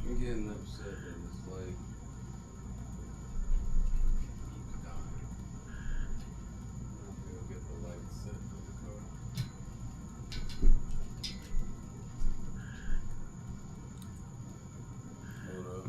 I'm getting upset that it's like keeps dying. I'm gonna get the light set for the car. Hold up.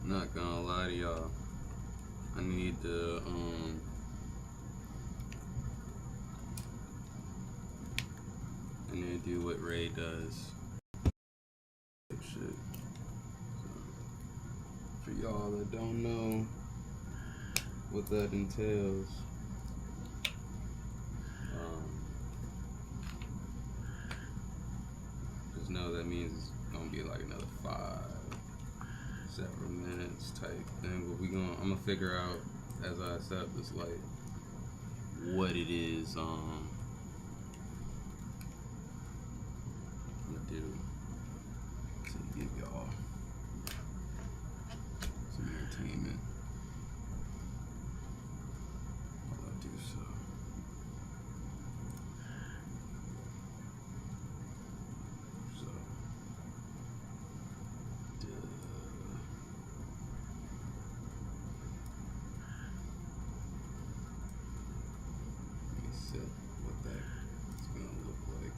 Not gonna lie to y'all. I need to do what Ray does. Shit. So, for y'all that don't know what that entails, just know that means it's gonna be like another 5-7 minutes type thing. But I'm gonna figure out as I set this light what it is I'm gonna do to give y'all some entertainment while I do so. What that's gonna look like.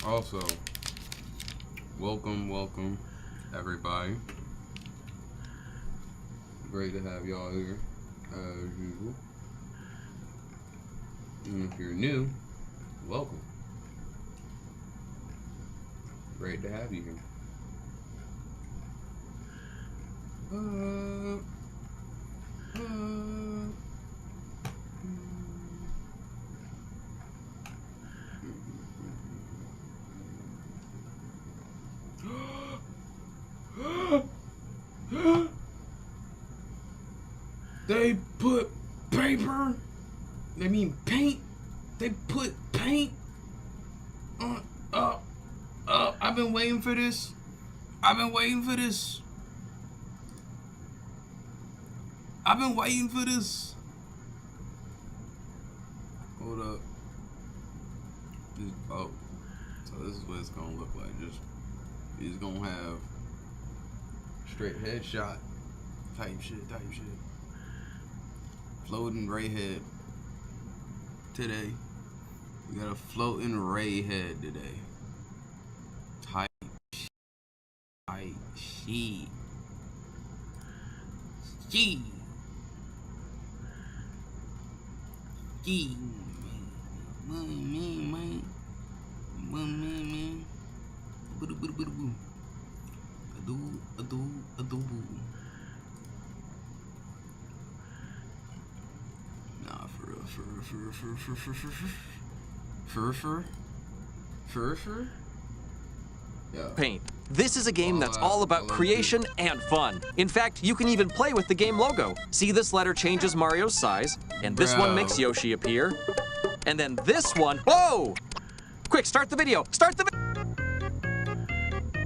Also, welcome everybody. Great to have y'all here, as usual. And if you're new, welcome. Great to have you here. They put paper, paint, they put paint on, I've been waiting for this. I've been waiting for this. Hold up. Oh, so this is what it's gonna look like. He's gonna have straight headshot type shit. Floating ray head today. We got a floating ray head today. Tight shit. Man. Yeah. Paint. This is a game that's all about creation and fun. In fact, you can even play with the game logo. See, this letter changes Mario's size, and this one makes Yoshi appear. And then this one, whoa! Quick, start the video, start the video!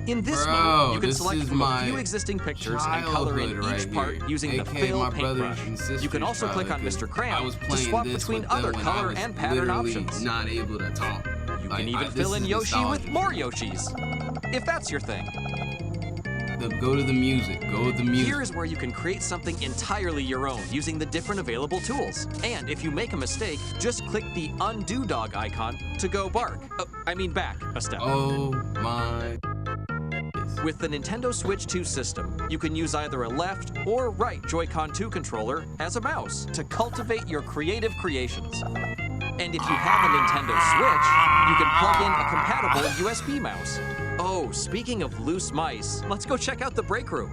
In this mode, you can select from a few existing pictures and color in each part using the fill paintbrush. You can also click on Mr. Crayon to swap between other color and pattern options. Not able to talk. You can even fill in Yoshi with more Yoshis, if that's your thing. Go to the music. Go with the music. Here is where you can create something entirely your own using the different available tools. And if you make a mistake, just click the undo dog icon to go back a step. Oh my. With the Nintendo Switch 2 system, you can use either a left or right Joy-Con 2 controller as a mouse to cultivate your creative creations. And if you have a Nintendo Switch, you can plug in a compatible USB mouse. Oh, speaking of loose mice, let's go check out the break room.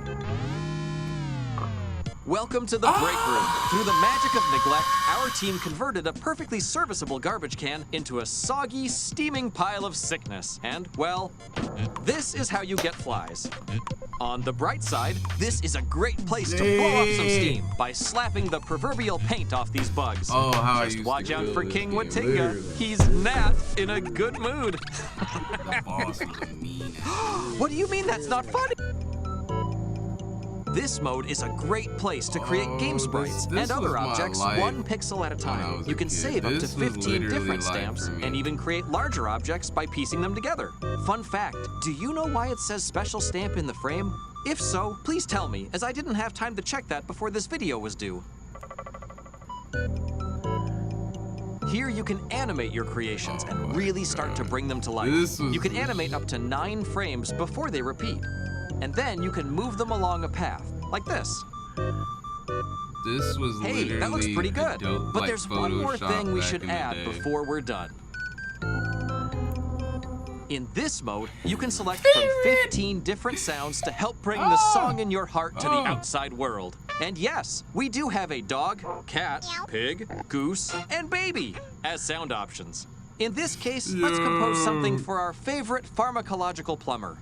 Welcome to the break room. Through the magic of neglect, our team converted a perfectly serviceable garbage can into a soggy, steaming pile of sickness. And, well, this is how you get flies. On the bright side, this is a great place to blow up some steam by slapping the proverbial paint off these bugs. Oh, how Just I used watch to out feel for this King game. Watinga. Literally. He's not in a good mood. The boss was a mean ass. What do you mean that's not funny? This mode is a great place to create game sprites this and other was my objects life one pixel at a when I time. was You a can kid. save up to This was 15 literally different life stamps for me. and even create larger objects by piecing them together. Fun fact, do you know why it says special stamp in the frame? If so, please tell me, as I didn't have time to check that before this video was due. Here you can animate your creations and really start to bring them to life. You can animate up to 9 frames before they repeat. And then you can move them along a path, like this. This was Hey, literally that looks pretty good. dope, But like, there's one more Photoshop thing we back should in the add day. before we're done. In this mode, you can select from 15 different sounds to help bring the song in your heart to the outside world. And yes, we do have a dog, cat, pig, goose, and baby as sound options. In this case, let's compose something for our favorite pharmacological plumber.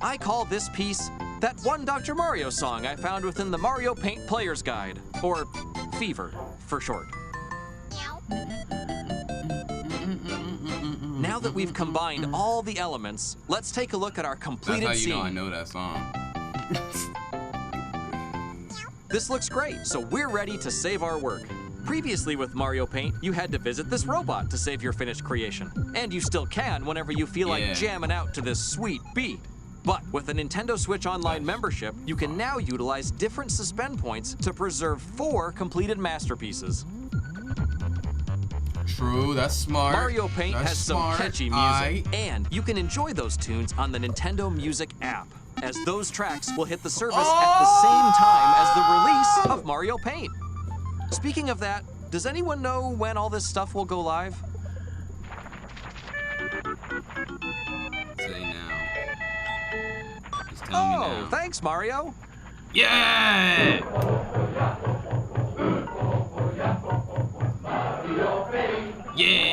I call this piece that one Dr. Mario song I found within the Mario Paint Player's Guide, or Fever for short. Now that we've combined all the elements, let's take a look at our That's completed how you scene. know I know that song. This looks great, so we're ready to save our work. Previously with Mario Paint, you had to visit this robot to save your finished creation. And you still can whenever you feel like jamming out to this sweet beat. But with a Nintendo Switch Online membership, you can now utilize different suspend points to preserve 4 completed masterpieces. True, that's smart. Mario Paint That's has some smart. catchy music, and you can enjoy those tunes on the Nintendo Music app, as those tracks will hit the service at the same time as the release of Mario Paint. Speaking of that, does anyone know when all this stuff will go live? Say now. Just tell me now. Thanks, Mario. Yeah! Yeah!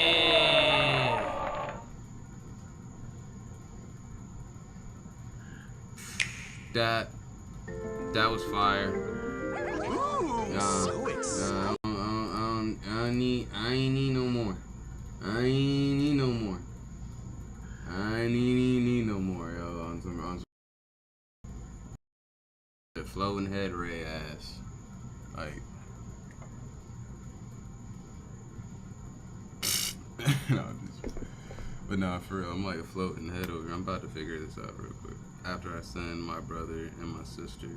That was fire. Ooh, so exciting. I ain't need no more. I ain't need no more. I ain't need no more, yo. On some the floating head ray ass. Like no, but nah, for real, I'm like a floating head over here. I'm about to figure this out real quick. After I send my brother and my sister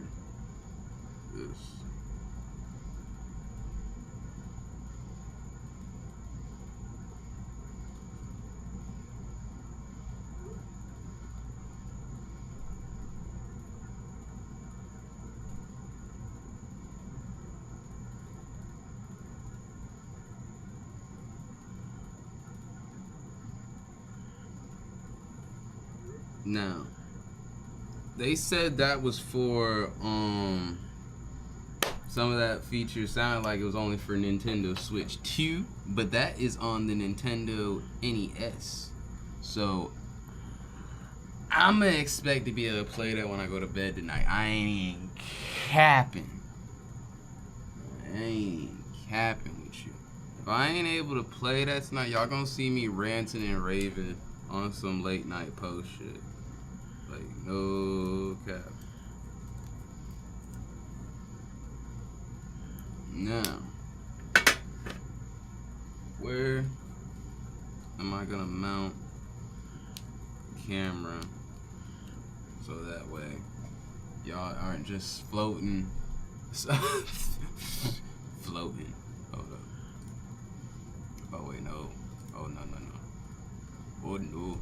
this. Now, they said that was for some of that feature sounded like it was only for Nintendo Switch 2, but that is on the Nintendo NES. So I'm gonna expect to be able to play that when I go to bed tonight. I ain't even capping. I ain't even capping with you. If I ain't able to play that tonight, y'all gonna see me ranting and raving on some late night post shit. Like, no cap. Now, where am I gonna mount camera so that way y'all aren't just floating? Floating. Hold up. Oh wait, no. Oh no. Oh no.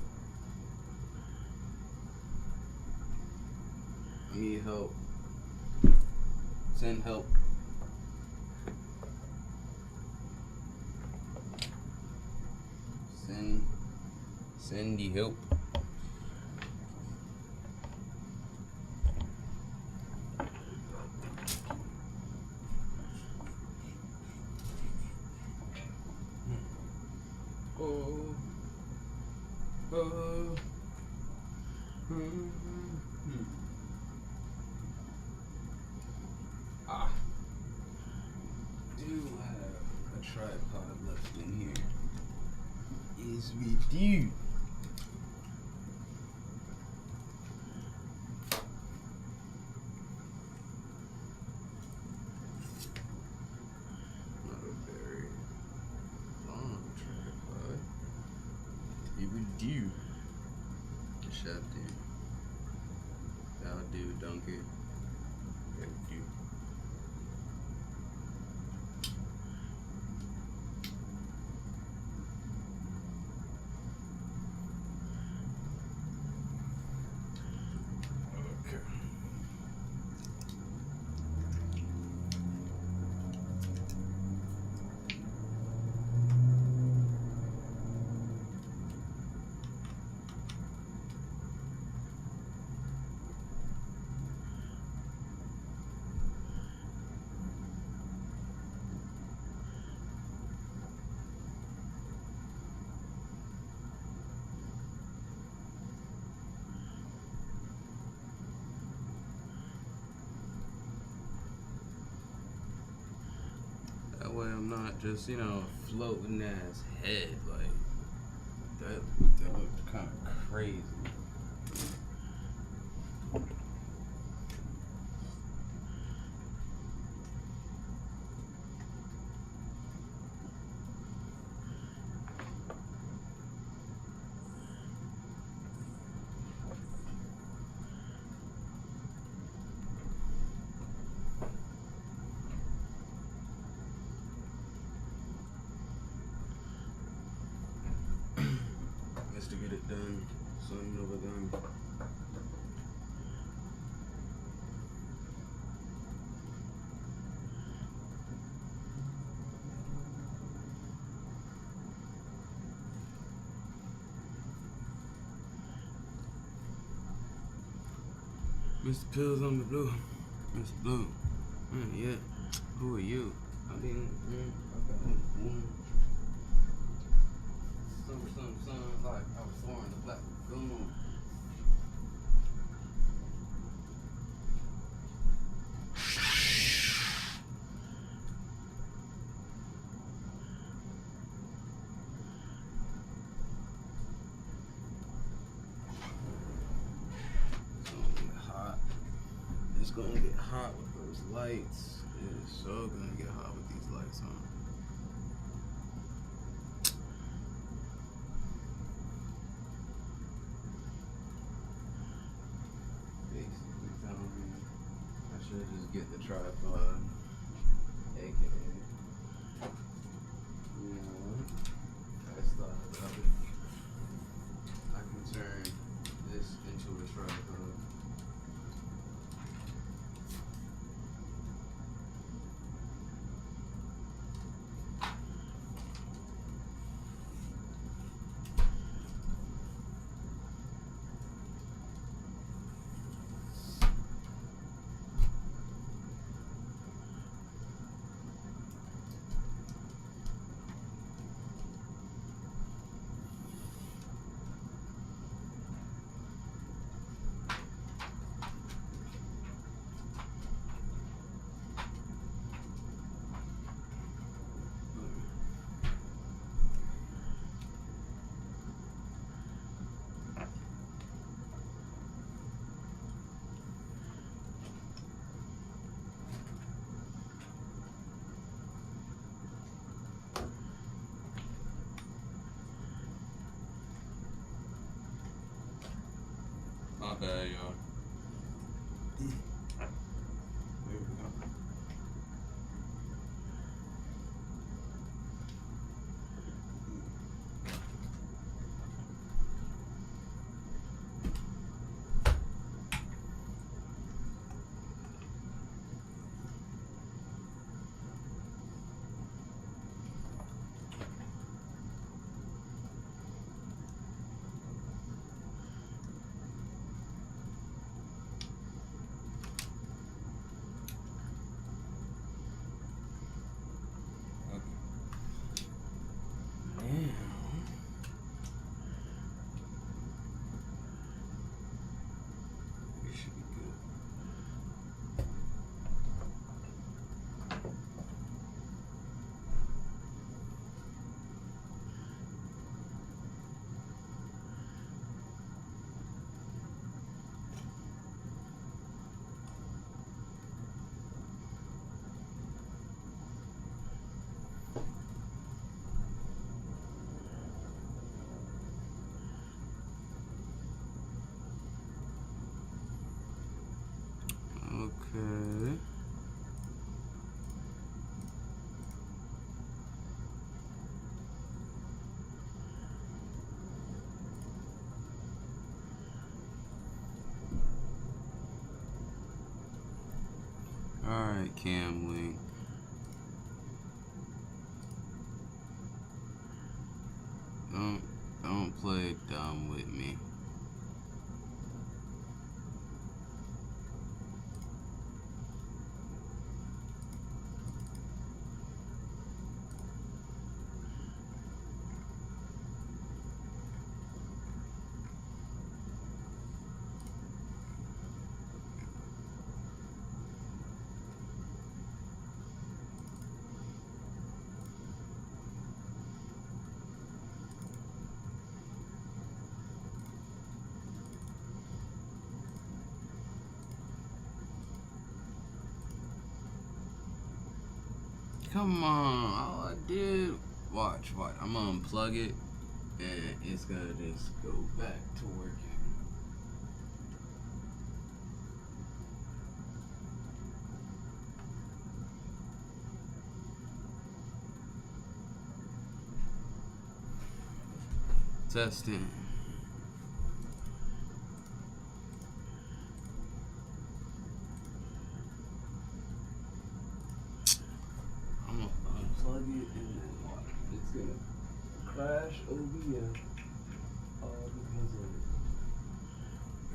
I need help. Send help. Send the help. I do have a tripod left in here. Yes, we do. Not a very long tripod. It would do. Shall do. That'll do, donkey. That would do. Okay. That way I'm not just, floating ass head. Like, that looked kind of crazy. To get it done, son of a gun. Mr. Pills on the blue. Mr. Blue. Yeah. Who are you? I mean, Some like I was born in the Black Lagoon. It's gonna get hot. It's gonna get hot with those lights. It is so gonna get hot with these lights on. Just get the tripod, aka, I just thought about it. I can turn this into a tripod. bad, y'all. There we go. Okay. Alright, Cam Link. Don't play dumb with me. Come on, all I did, watch, I'm gonna unplug it and it's gonna just go back to working. Testing. Plug it and then watch. It's gonna crash OBS all because of it.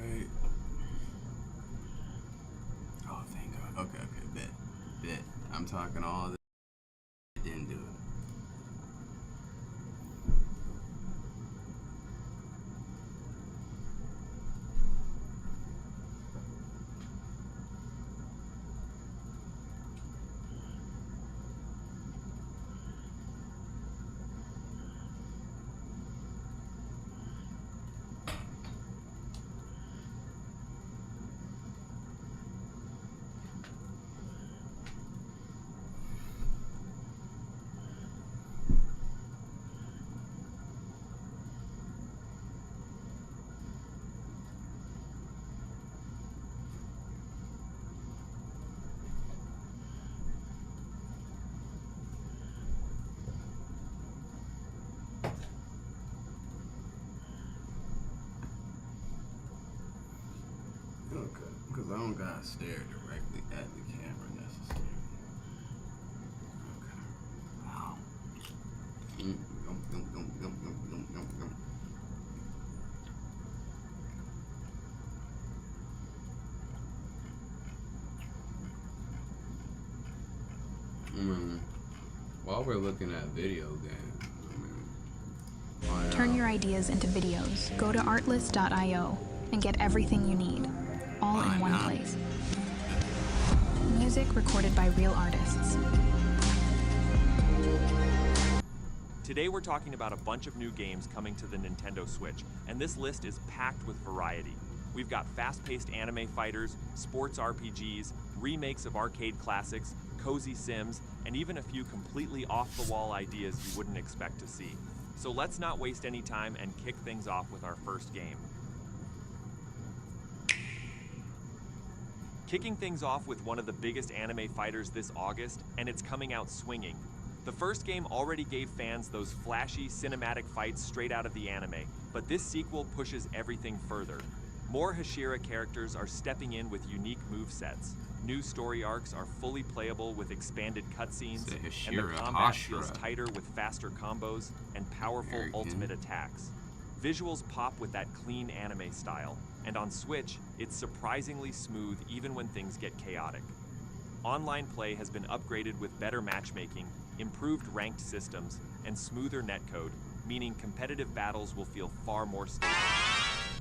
Right. Oh, thank God. Okay, bet. I'm talking all this. It didn't do it. Okay, because I don't gotta stare directly at the camera necessarily. Okay. Wow. While we're looking at video games, turn your ideas into videos. Go to artlist.io and get everything you need, all in one place. Music recorded by real artists. Today we're talking about a bunch of new games coming to the Nintendo Switch, and this list is packed with variety. We've got fast-paced anime fighters, sports RPGs, remakes of arcade classics, cozy sims, and even a few completely off-the-wall ideas you wouldn't expect to see. So let's not waste any time and kick things off with our first game. Kicking things off with one of the biggest anime fighters this August, and it's coming out swinging. The first game already gave fans those flashy, cinematic fights straight out of the anime, but this sequel pushes everything further. More Hashira characters are stepping in with unique movesets. New story arcs are fully playable with expanded cutscenes, and the combat feels tighter with faster combos and powerful ultimate attacks. Visuals pop with that clean anime style, and on Switch, it's surprisingly smooth even when things get chaotic. Online play has been upgraded with better matchmaking, improved ranked systems, and smoother netcode, meaning competitive battles will feel far more stable.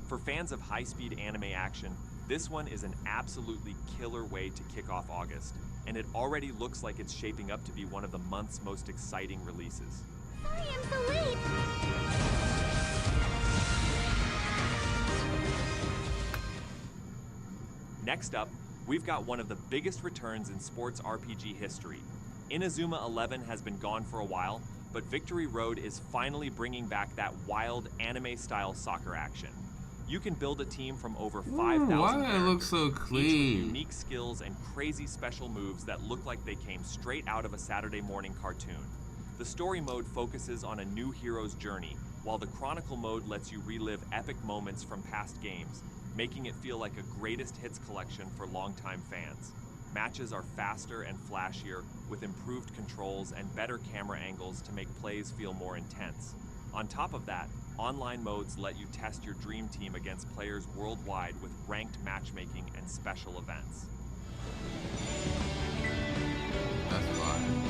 For fans of high-speed anime action, this one is an absolutely killer way to kick off August, and it already looks like it's shaping up to be one of the month's most exciting releases. Sorry I'm so late. Next up, we've got one of the biggest returns in sports RPG history. Inazuma 11 has been gone for a while, but Victory Road is finally bringing back that wild anime-style soccer action. You can build a team from over 5,000 Why characters, it looks so each with clean? unique skills and crazy special moves that look like they came straight out of a Saturday morning cartoon. The story mode focuses on a new hero's journey, while the Chronicle mode lets you relive epic moments from past games, making it feel like a greatest hits collection for longtime fans. Matches are faster and flashier, with improved controls and better camera angles to make plays feel more intense. On top of that, online modes let you test your dream team against players worldwide with ranked matchmaking and special events. That's fine.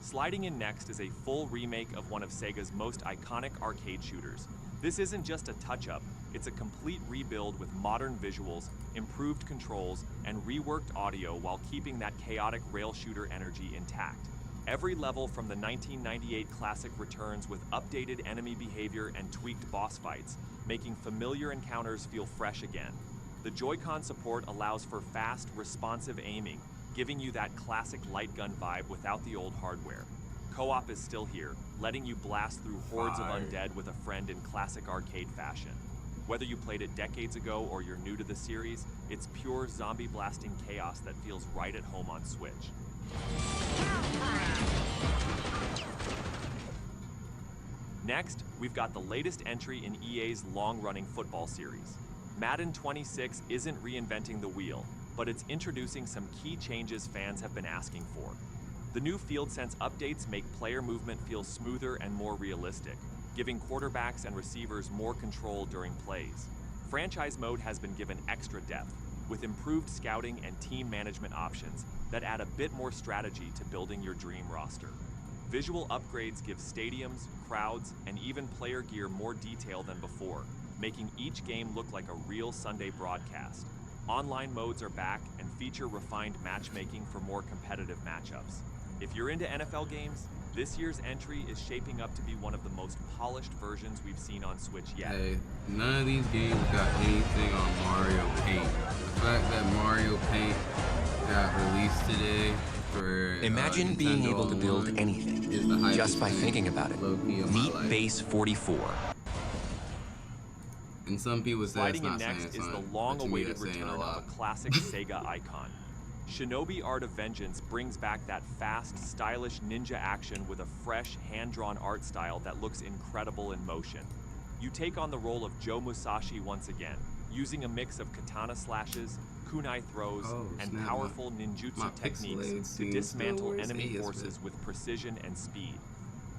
Sliding in next is a full remake of one of Sega's most iconic arcade shooters. This isn't just a touch-up, it's a complete rebuild with modern visuals, improved controls, and reworked audio while keeping that chaotic rail shooter energy intact. Every level from the 1998 classic returns with updated enemy behavior and tweaked boss fights, making familiar encounters feel fresh again. The Joy-Con support allows for fast, responsive aiming, giving you that classic light gun vibe without the old hardware. Co-op is still here, letting you blast through hordes of undead with a friend in classic arcade fashion. Whether you played it decades ago or you're new to the series, it's pure zombie blasting chaos that feels right at home on Switch. Next, we've got the latest entry in EA's long-running football series. Madden 26 isn't reinventing the wheel, but it's introducing some key changes fans have been asking for. The new Field Sense updates make player movement feel smoother and more realistic, giving quarterbacks and receivers more control during plays. Franchise mode has been given extra depth, with improved scouting and team management options that add a bit more strategy to building your dream roster. Visual upgrades give stadiums, crowds, and even player gear more detail than before, making each game look like a real Sunday broadcast. Online modes are back and feature refined matchmaking for more competitive matchups. If you're into NFL games, this year's entry is shaping up to be one of the most polished versions we've seen on Switch yet. Hey, none of these games got anything on Mario Paint. The fact that Mario Paint got released today for Imagine being Nintendo able to build Online anything is the hypest just by thing thinking about it. low-key of my Meet life. Base 44. And some people say it's Sliding in not saying next it's is not, the but to me long-awaited that's saying return a of lot. a classic Sega icon. Shinobi Art of Vengeance brings back that fast, stylish ninja action with a fresh, hand-drawn art style that looks incredible in motion. You take on the role of Joe Musashi once again, using a mix of katana slashes, kunai throws, and snap, powerful my ninjutsu pixelated techniques to scene dismantle still enemy works. forces with precision and speed.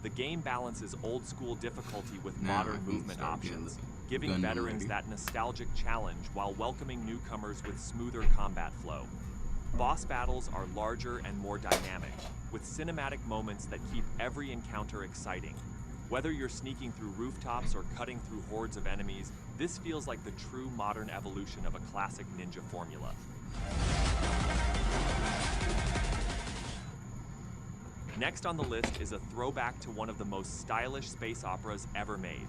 The game balances old-school difficulty with Now I modern can movement start getting options, the giving Gundam veterans ready. that nostalgic challenge while welcoming newcomers with smoother combat flow. Boss battles are larger and more dynamic, with cinematic moments that keep every encounter exciting. Whether you're sneaking through rooftops or cutting through hordes of enemies, this feels like the true modern evolution of a classic ninja formula. Next on the list is a throwback to one of the most stylish space operas ever made.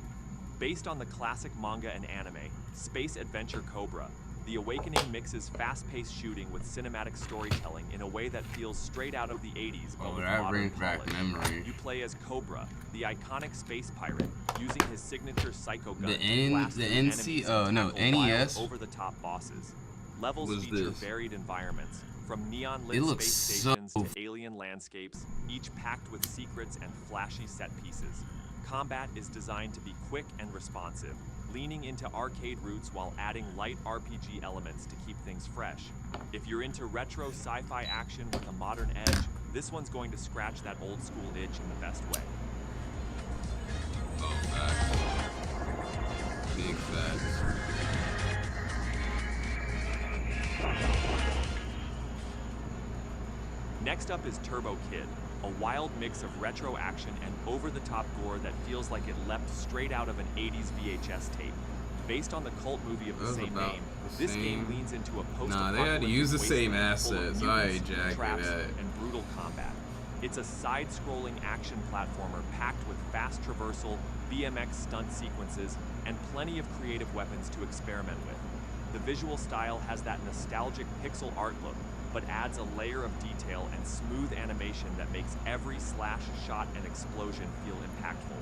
Based on the classic manga and anime, Space Adventure Cobra, The Awakening mixes fast-paced shooting with cinematic storytelling in a way that feels straight out of the 80s, but with that modern brings back polish. memories. You play as Cobra, the iconic space pirate, using his signature psycho gun The to blast through enemies and no, tackle wild, NES over-the-top bosses. Levels was feature this. varied environments, from neon-lit It looks space so stations to alien landscapes, each packed with secrets and flashy set pieces. Combat is designed to be quick and responsive, leaning into arcade roots while adding light RPG elements to keep things fresh. If you're into retro sci-fi action with a modern edge, this one's going to scratch that old school itch in the best way. Oh, facts. Big facts. Next up is Turbo Kid, a wild mix of retro action and over-the-top gore that feels like it leapt straight out of an 80s VHS tape. Based on the cult movie of the same name, this game leans into a post-apocalyptic Nah, they had to use the same wasteland full of assets. mutants, Exactly traps, that. and brutal combat. It's a side-scrolling action platformer packed with fast traversal, BMX stunt sequences, and plenty of creative weapons to experiment with. The visual style has that nostalgic pixel art look, but adds a layer of detail and smooth animation that makes every slash, shot, and explosion feel impactful.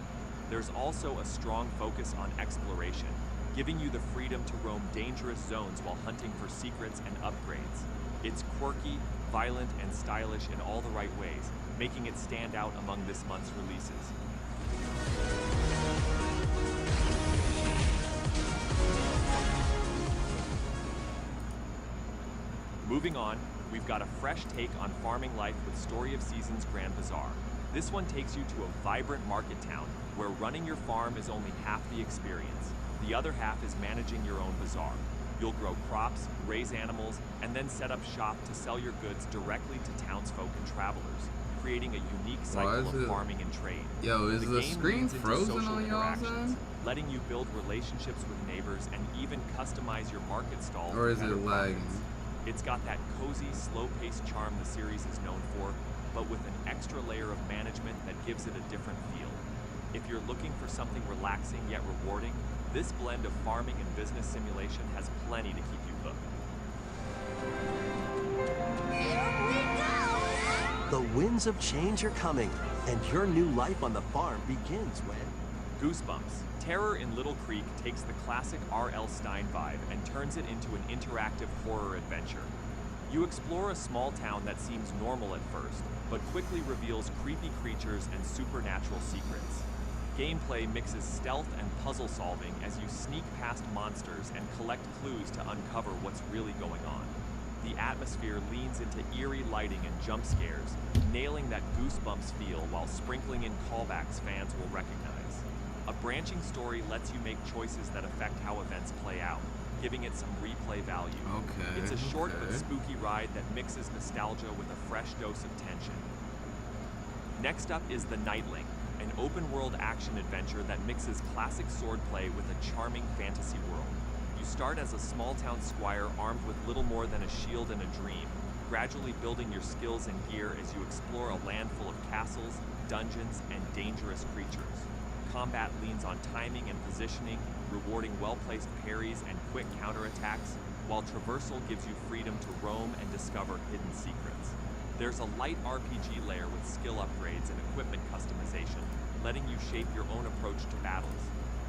There's also a strong focus on exploration, giving you the freedom to roam dangerous zones while hunting for secrets and upgrades. It's quirky, violent, and stylish in all the right ways, making it stand out among this month's releases. Moving on, we've got a fresh take on farming life with Story of Seasons Grand Bazaar. This one takes you to a vibrant market town where running your farm is only half the experience. The other half is managing your own bazaar. You'll grow crops, raise animals, and then set up shop to sell your goods directly to townsfolk and travelers, creating a unique cycle of farming and trade. Yo, is the game screen leans into frozen social on y'all's interactions, end? letting you build relationships with neighbors and even customize your market stall. Or is for it better lagging? profits. It's got that cozy, slow-paced charm the series is known for, but with an extra layer of management that gives it a different feel. If you're looking for something relaxing yet rewarding, this blend of farming and business simulation has plenty to keep you hooked. The winds of change are coming, and your new life on the farm begins when... Goosebumps. Terror in Little Creek takes the classic R.L. Stine vibe and turns it into an interactive horror adventure. You explore a small town that seems normal at first, but quickly reveals creepy creatures and supernatural secrets. Gameplay mixes stealth and puzzle solving as you sneak past monsters and collect clues to uncover what's really going on. The atmosphere leans into eerie lighting and jump scares, nailing that Goosebumps feel while sprinkling in callbacks fans will recognize. A branching story lets you make choices that affect how events play out, giving it some replay value. Okay. It's a short but spooky ride that mixes nostalgia with a fresh dose of tension. Next up is The Nightling, an open-world action adventure that mixes classic swordplay with a charming fantasy world. You start as a small-town squire armed with little more than a shield and a dream, gradually building your skills and gear as you explore a land full of castles, dungeons, and dangerous creatures. Combat leans on timing and positioning, rewarding well-placed parries and quick counterattacks, while traversal gives you freedom to roam and discover hidden secrets. There's a light RPG layer with skill upgrades and equipment customization, letting you shape your own approach to battles.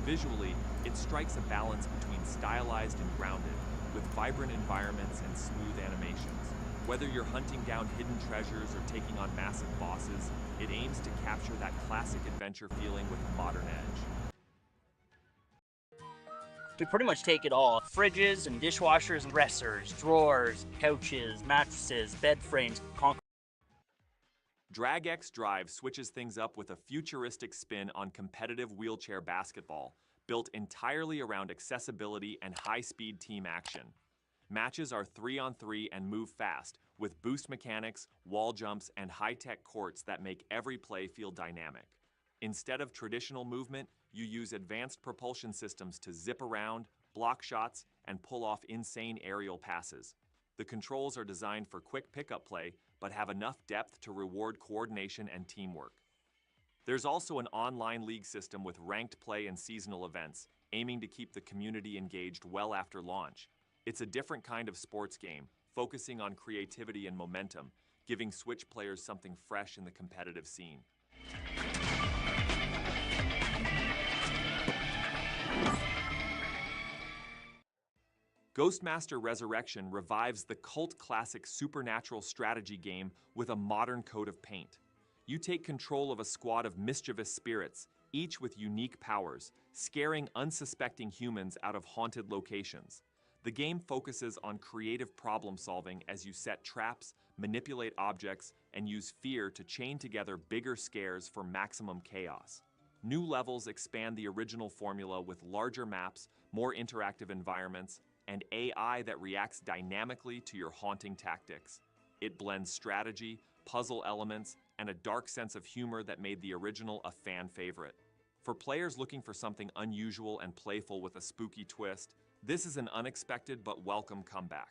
Visually, it strikes a balance between stylized and grounded, with vibrant environments and smooth animations. Whether you're hunting down hidden treasures or taking on massive bosses, it aims to capture that classic adventure feeling with a modern edge. We pretty much take it all. Fridges and dishwashers and dressers, drawers, couches, mattresses, bed frames, Drag X Drive switches things up with a futuristic spin on competitive wheelchair basketball, built entirely around accessibility and high-speed team action. Matches are 3-on-3 and move fast, with boost mechanics, wall jumps, and high-tech courts that make every play feel dynamic. Instead of traditional movement, you use advanced propulsion systems to zip around, block shots, and pull off insane aerial passes. The controls are designed for quick pickup play, but have enough depth to reward coordination and teamwork. There's also an online league system with ranked play and seasonal events, aiming to keep the community engaged well after launch. It's a different kind of sports game, focusing on creativity and momentum, giving Switch players something fresh in the competitive scene. Ghostmaster Resurrection revives the cult classic supernatural strategy game with a modern coat of paint. You take control of a squad of mischievous spirits, each with unique powers, scaring unsuspecting humans out of haunted locations. The game focuses on creative problem solving as you set traps, manipulate objects, and use fear to chain together bigger scares for maximum chaos. New levels expand the original formula with larger maps, more interactive environments, and AI that reacts dynamically to your haunting tactics. It blends strategy, puzzle elements, and a dark sense of humor that made the original a fan favorite. For players looking for something unusual and playful with a spooky twist, this is an unexpected but welcome comeback.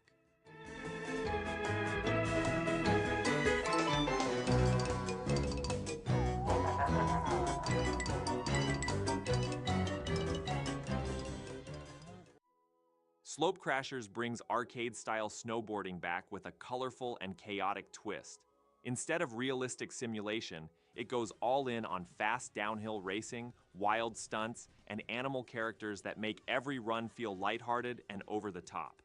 Slope Crashers brings arcade-style snowboarding back with a colorful and chaotic twist. Instead of realistic simulation, it goes all in on fast downhill racing, wild stunts, and animal characters that make every run feel lighthearted and over the top.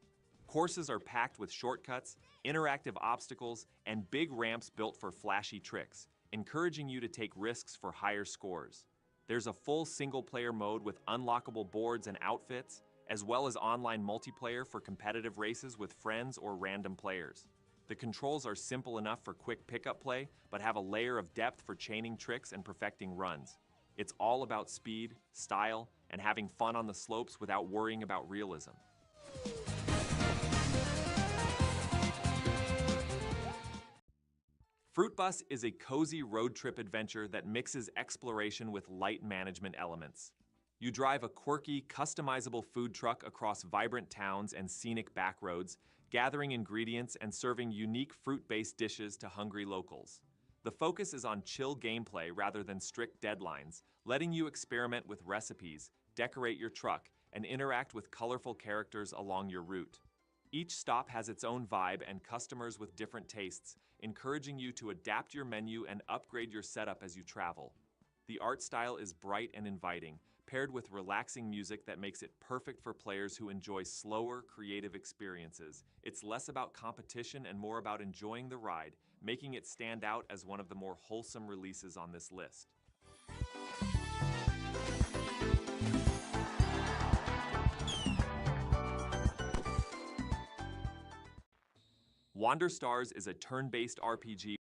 Courses are packed with shortcuts, interactive obstacles, and big ramps built for flashy tricks, encouraging you to take risks for higher scores. There's a full single-player mode with unlockable boards and outfits, as well as online multiplayer for competitive races with friends or random players. The controls are simple enough for quick pickup play, but have a layer of depth for chaining tricks and perfecting runs. It's all about speed, style, and having fun on the slopes without worrying about realism. Fruit Bus is a cozy road trip adventure that mixes exploration with light management elements. You drive a quirky, customizable food truck across vibrant towns and scenic backroads, gathering ingredients and serving unique fruit-based dishes to hungry locals. The focus is on chill gameplay rather than strict deadlines, letting you experiment with recipes, decorate your truck, and interact with colorful characters along your route. Each stop has its own vibe and customers with different tastes, encouraging you to adapt your menu and upgrade your setup as you travel. The art style is bright and inviting, paired with relaxing music that makes it perfect for players who enjoy slower, creative experiences. It's less about competition and more about enjoying the ride, making it stand out as one of the more wholesome releases on this list. Wander Stars is a turn-based RPG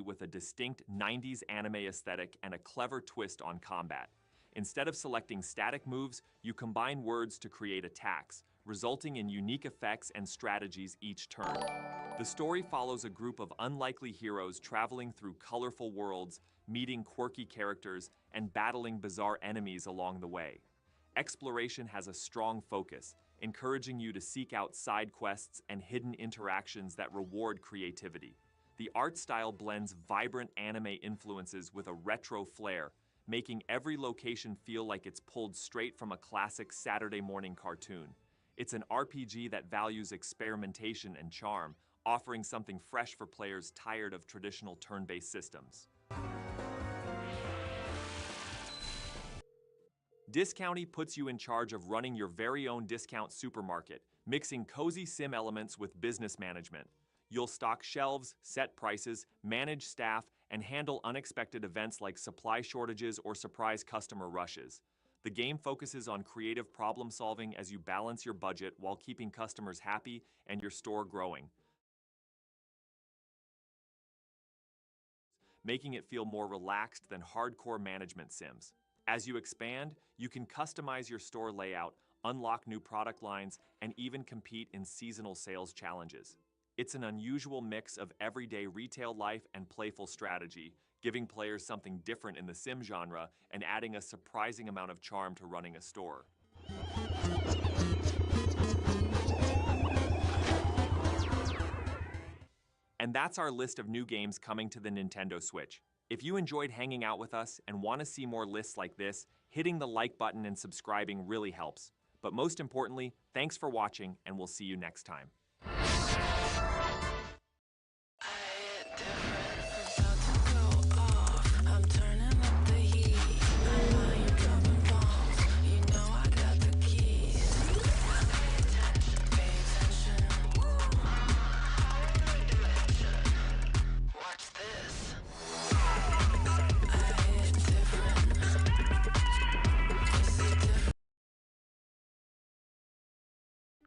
with a distinct 90s anime aesthetic and a clever twist on combat. Instead of selecting static moves, you combine words to create attacks, resulting in unique effects and strategies each turn. The story follows a group of unlikely heroes traveling through colorful worlds, meeting quirky characters, and battling bizarre enemies along the way. Exploration has a strong focus, encouraging you to seek out side quests and hidden interactions that reward creativity. The art style blends vibrant anime influences with a retro flair, making every location feel like it's pulled straight from a classic Saturday morning cartoon. It's an RPG that values experimentation and charm, offering something fresh for players tired of traditional turn-based systems. Discounty puts you in charge of running your very own discount supermarket, mixing cozy sim elements with business management. You'll stock shelves, set prices, manage staff, and handle unexpected events like supply shortages or surprise customer rushes. The game focuses on creative problem solving as you balance your budget while keeping customers happy and your store growing, making it feel more relaxed than hardcore management sims. As you expand, you can customize your store layout, unlock new product lines, and even compete in seasonal sales challenges. It's an unusual mix of everyday retail life and playful strategy, giving players something different in the sim genre and adding a surprising amount of charm to running a store. And that's our list of new games coming to the Nintendo Switch. If you enjoyed hanging out with us and want to see more lists like this, hitting the like button and subscribing really helps. But most importantly, thanks for watching, and we'll see you next time.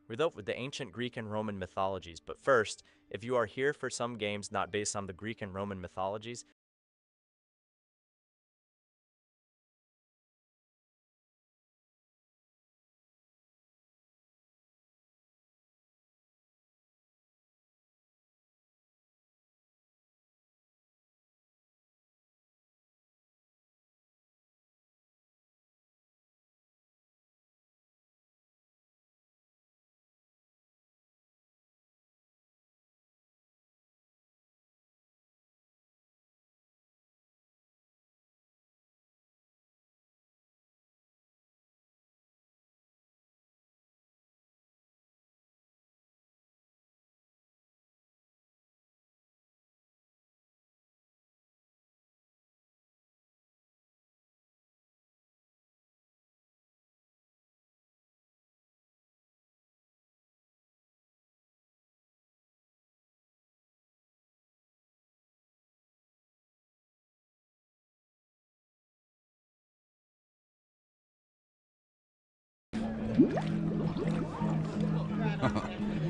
We dealt with the ancient Greek and Roman mythologies, but first, if you are here for some games not based on the Greek and Roman mythologies,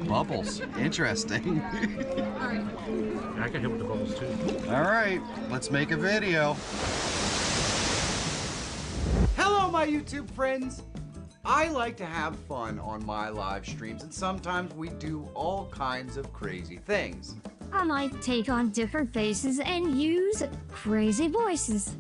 Bubbles. Interesting. I can hit with the bubbles too. Alright, let's make a video. Hello, my YouTube friends! I like to have fun on my live streams, and sometimes we do all kinds of crazy things. I might take on different faces and use crazy voices.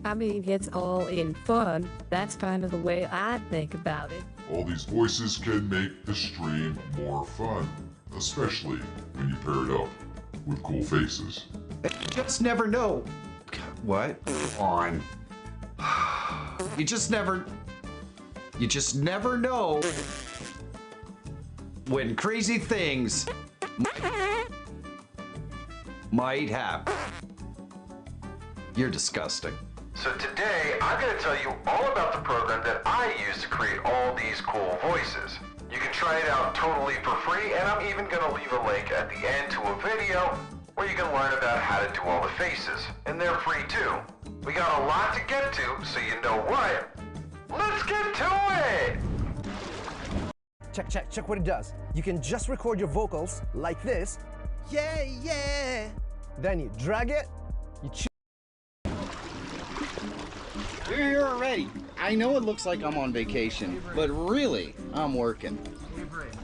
I mean, it's all in fun. That's kind of the way I think about it. All these voices can make the stream more fun, especially when you pair it up with cool faces. You just never know. What? On. You just never know when crazy things might happen. You're disgusting. So today, I'm going to tell you all about the program that I use to create all these cool voices. You can try it out totally for free, and I'm even going to leave a link at the end to a video where you can learn about how to do all the faces. And they're free too. We got a lot to get to, so you know what? Let's get to it! Check what it does. You can just record your vocals like this. Yeah, yeah. Then you drag it, you choose. We're here already. I know it looks like I'm on vacation, but really, I'm working.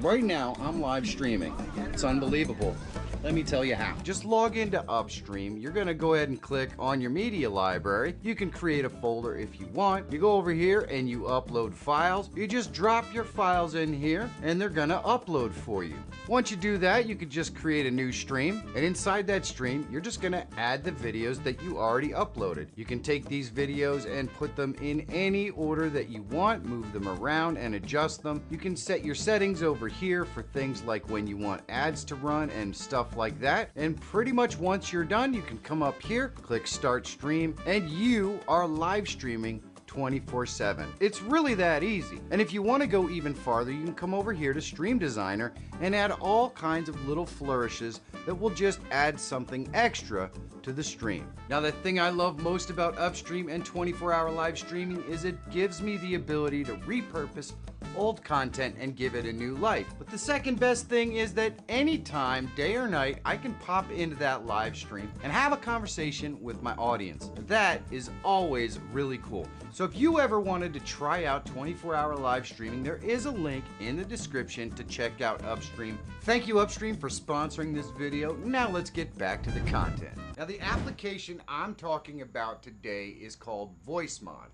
Right now, I'm live streaming. It's unbelievable. Let me tell you how. Just log into Upstream. You're gonna go ahead and click on your media library. You can create a folder if you want. You go over here and you upload files. You just drop your files in here and they're gonna upload for you. Once you do that, you can just create a new stream, and inside that stream, you're just gonna add the videos that you already uploaded. You can take these videos and put them in any order that you want, move them around and adjust them. You can set your settings over here for things like when you want ads to run and stuff like that. And pretty much once you're done, you can come up here, click Start Stream, and you are live streaming 24/7. It's really that easy. And if you want to go even farther, you can come over here to Stream Designer and add all kinds of little flourishes that will just add something extra to the stream. Now, the thing I love most about Upstream and 24-hour live streaming is it gives me the ability to repurpose old content and give it a new life. But the second best thing is that anytime, day or night, I can pop into that live stream and have a conversation with my audience. That is always really cool. So if you ever wanted to try out 24-hour live streaming, there is a link in the description to check out Upstream. Thank you, Upstream, for sponsoring this video. Now let's get back to the content. Now, the application I'm talking about today is called VoiceMod,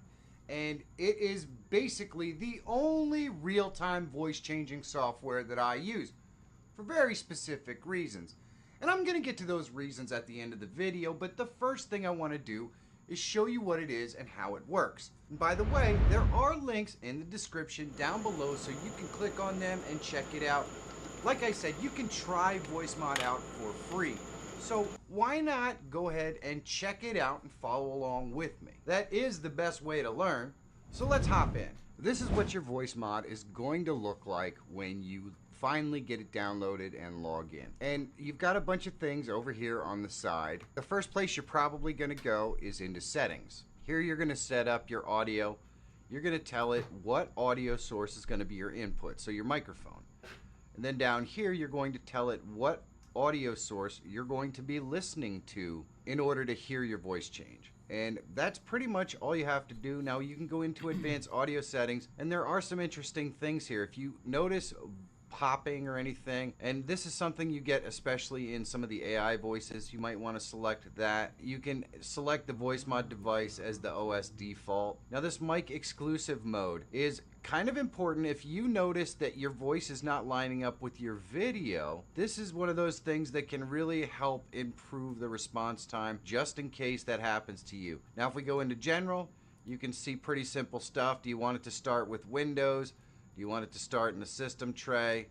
and it is basically the only real-time voice changing software that I use for very specific reasons. And I'm going to get to those reasons at the end of the video, but the first thing I want to do is show you what it is and how it works. And by the way, there are links in the description down below so you can click on them and check it out. Like I said, you can try VoiceMod out for free. So why not go ahead and check it out and follow along with me? That is the best way to learn. So let's hop in. This is what your VoiceMod is going to look like when you finally get it downloaded and log in. And you've got a bunch of things over here on the side. The first place you're probably going to go is into settings. Here you're going to set up your audio. You're going to tell it what audio source is going to be your input, so your microphone. And then down here you're going to tell it what audio source you're going to be listening to in order to hear your voice change. And that's pretty much all you have to do. Now you can go into advanced audio settings, and there are some interesting things here. If you notice popping or anything, and this is something you get especially in some of the AI voices, you might want to select that. You can select the VoiceMod device as the OS default. Now this mic exclusive mode is kind of important. If you notice that your voice is not lining up with your video, this is one of those things that can really help improve the response time, just in case that happens to you. Now if we go into general, you can see pretty simple stuff. Do you want it to start with Windows? Do you want it to start in the system tray?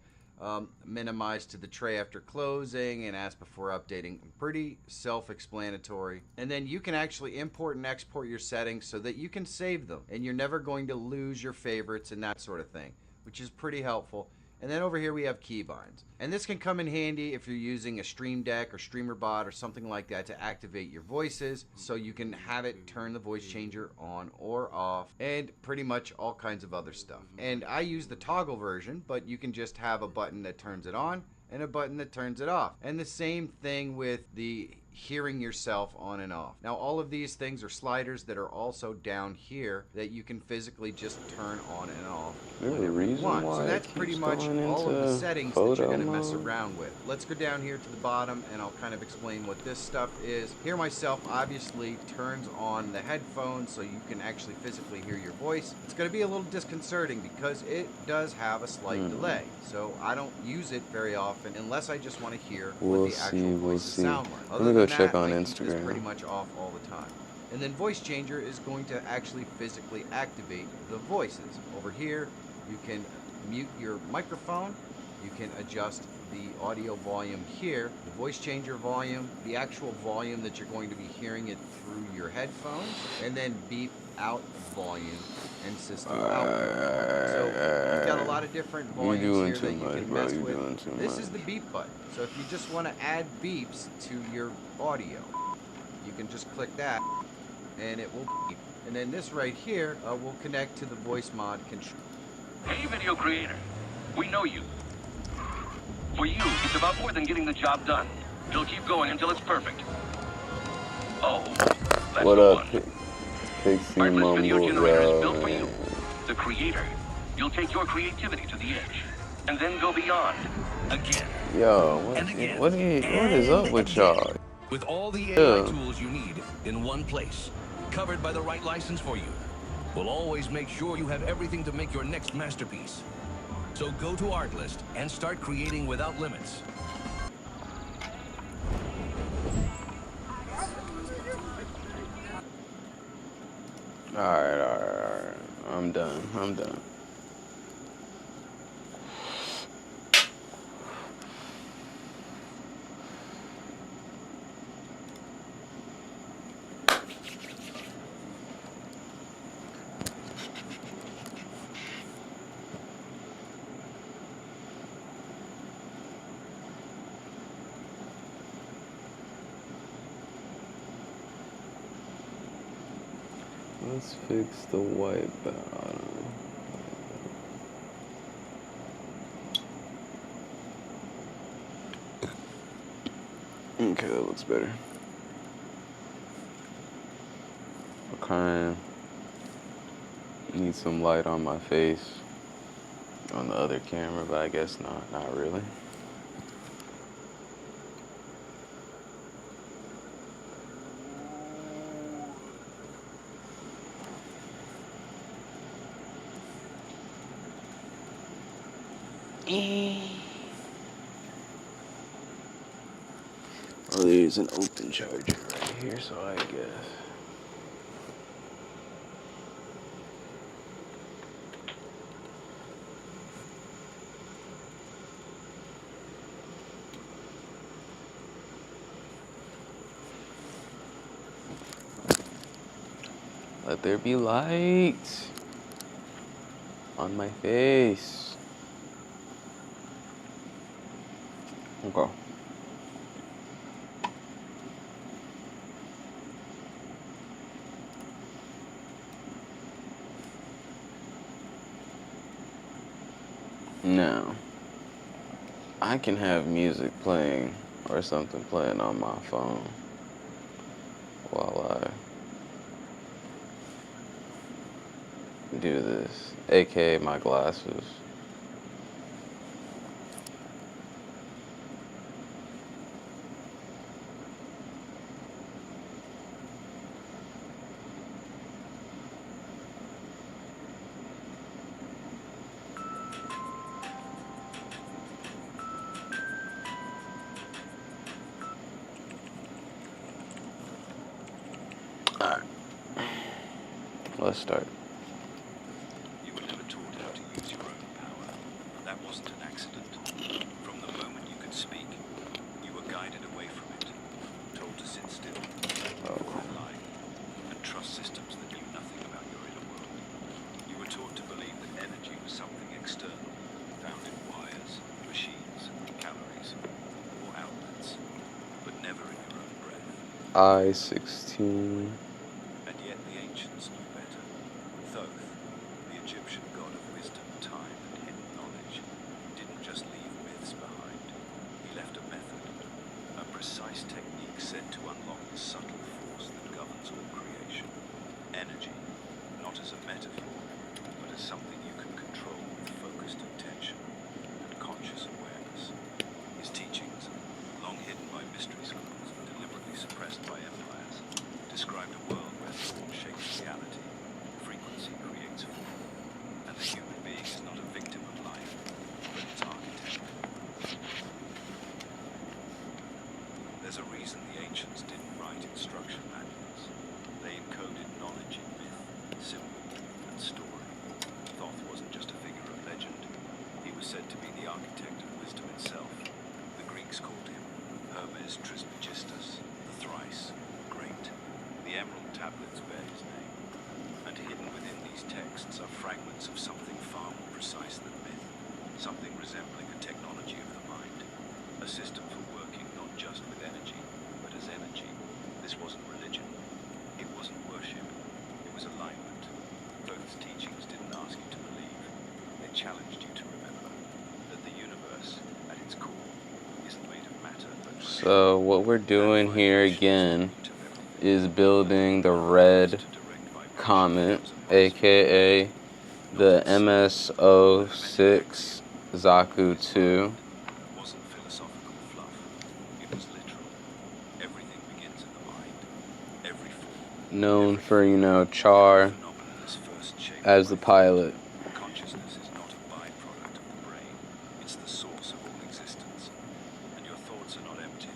Minimize to the tray after closing and ask before updating. Pretty self-explanatory. And then you can actually import and export your settings so that you can save them and you're never going to lose your favorites and that sort of thing, which is pretty helpful. And then over here we have keybinds. And this can come in handy if you're using a Stream Deck or StreamerBot or something like that to activate your voices, so you can have it turn the voice changer on or off, and pretty much all kinds of other stuff. And I use the toggle version, but you can just have a button that turns it on and a button that turns it off. And the same thing with the hearing yourself on and off. Now all of these things are sliders that are also down here that you can physically just turn on and off whenever you want. So that's pretty much all of the settings that you're going to mess around with. Let's go down here to the bottom and I'll kind of explain what this stuff is. Here myself obviously turns on the headphones so you can actually physically hear your voice. It's going to be a little disconcerting because it does have a slight delay. So I don't use it very often unless I just want to hear what the actual voices sound like. Let me go check on Instagram. It's pretty much off all the time. And then voice changer is going to actually physically activate the voices. Over here, you can mute your microphone. You can adjust the audio volume here, the voice changer volume, the actual volume that you're going to be hearing it through your headphones, and then beep out volume and system output. So you've got a lot of different volumes here that you can mess with. This is the beep button. So if you just want to add beeps to your audio, you can just click that and it will beep. And then this right here will connect to the VoiceMod control. Hey video creator, we know you. For you, it's about more than getting the job done. You'll keep going until it's perfect. Oh, that's what the up, one. Pixie Artless Video Generator is built for man. you, the creator. You'll take your creativity to the edge, and then go beyond. Again. Yo, what is up with y'all? With all the AI tools you need in one place, covered by the right license for you. We'll always make sure you have everything to make your next masterpiece. So go to Artlist and start creating without limits. Alright. I'm done. Let's fix the white bottom. Okay, that looks better. Okay. Need some light on my face on the other camera, but I guess not really. Oh, there's an open charger right here, so I guess. Let there be light on my face. Okay. Now, I can have music playing or something playing on my phone while I do this, aka my glasses. Alright, let's start. You were never taught how to use your own power. That wasn't an accident. From the moment you could speak, you were guided away from it, told to sit still, and lie, and trust systems that knew nothing about your inner world. You were taught to believe that energy was something external, found in wires, machines, calories, or outlets, but never in your own breath. I-16. And yet the ancients knew better. Thoth, the Egyptian god of wisdom, time, and hidden knowledge, didn't just leave myths behind. He left a method, a precise technique said to unlock the subtle force that governs all creation. Energy, not as a metaphor, but as something you can control with focused attention and conscious awareness. His teachings, long hidden by mystery schools and deliberately suppressed by empires, described a world where thought shapes reality, frequency creates form, and the human being is not a victim of life, but its architect. There's a reason the ancients didn't write instruction manuals. They encoded knowledge in myth, symbol, and story. Thoth wasn't just a figure of legend. He was said to be the architect of wisdom itself. The Greeks called him Hermes Trismegistus, the thrice great. The emerald tablets bear his name, and hidden within these texts are fragments of something far more precise than myth, something resembling a technology of the mind, a system for working not just with energy, but as energy. This wasn't religion, it wasn't worship, it was alignment. Thoth's teachings didn't ask you to believe, they challenged you to remember that the universe, at its core, isn't made of matter, but So what we're doing here again is building the red comet, aka the MS-06S Zaku II. wasn't philosophical fluff. It was literal. Everything begins in the mind. Every form, Known for, you know, Char as the pilot. consciousness is not a byproduct of the brain. It's the source of all existence. And your thoughts are not empty.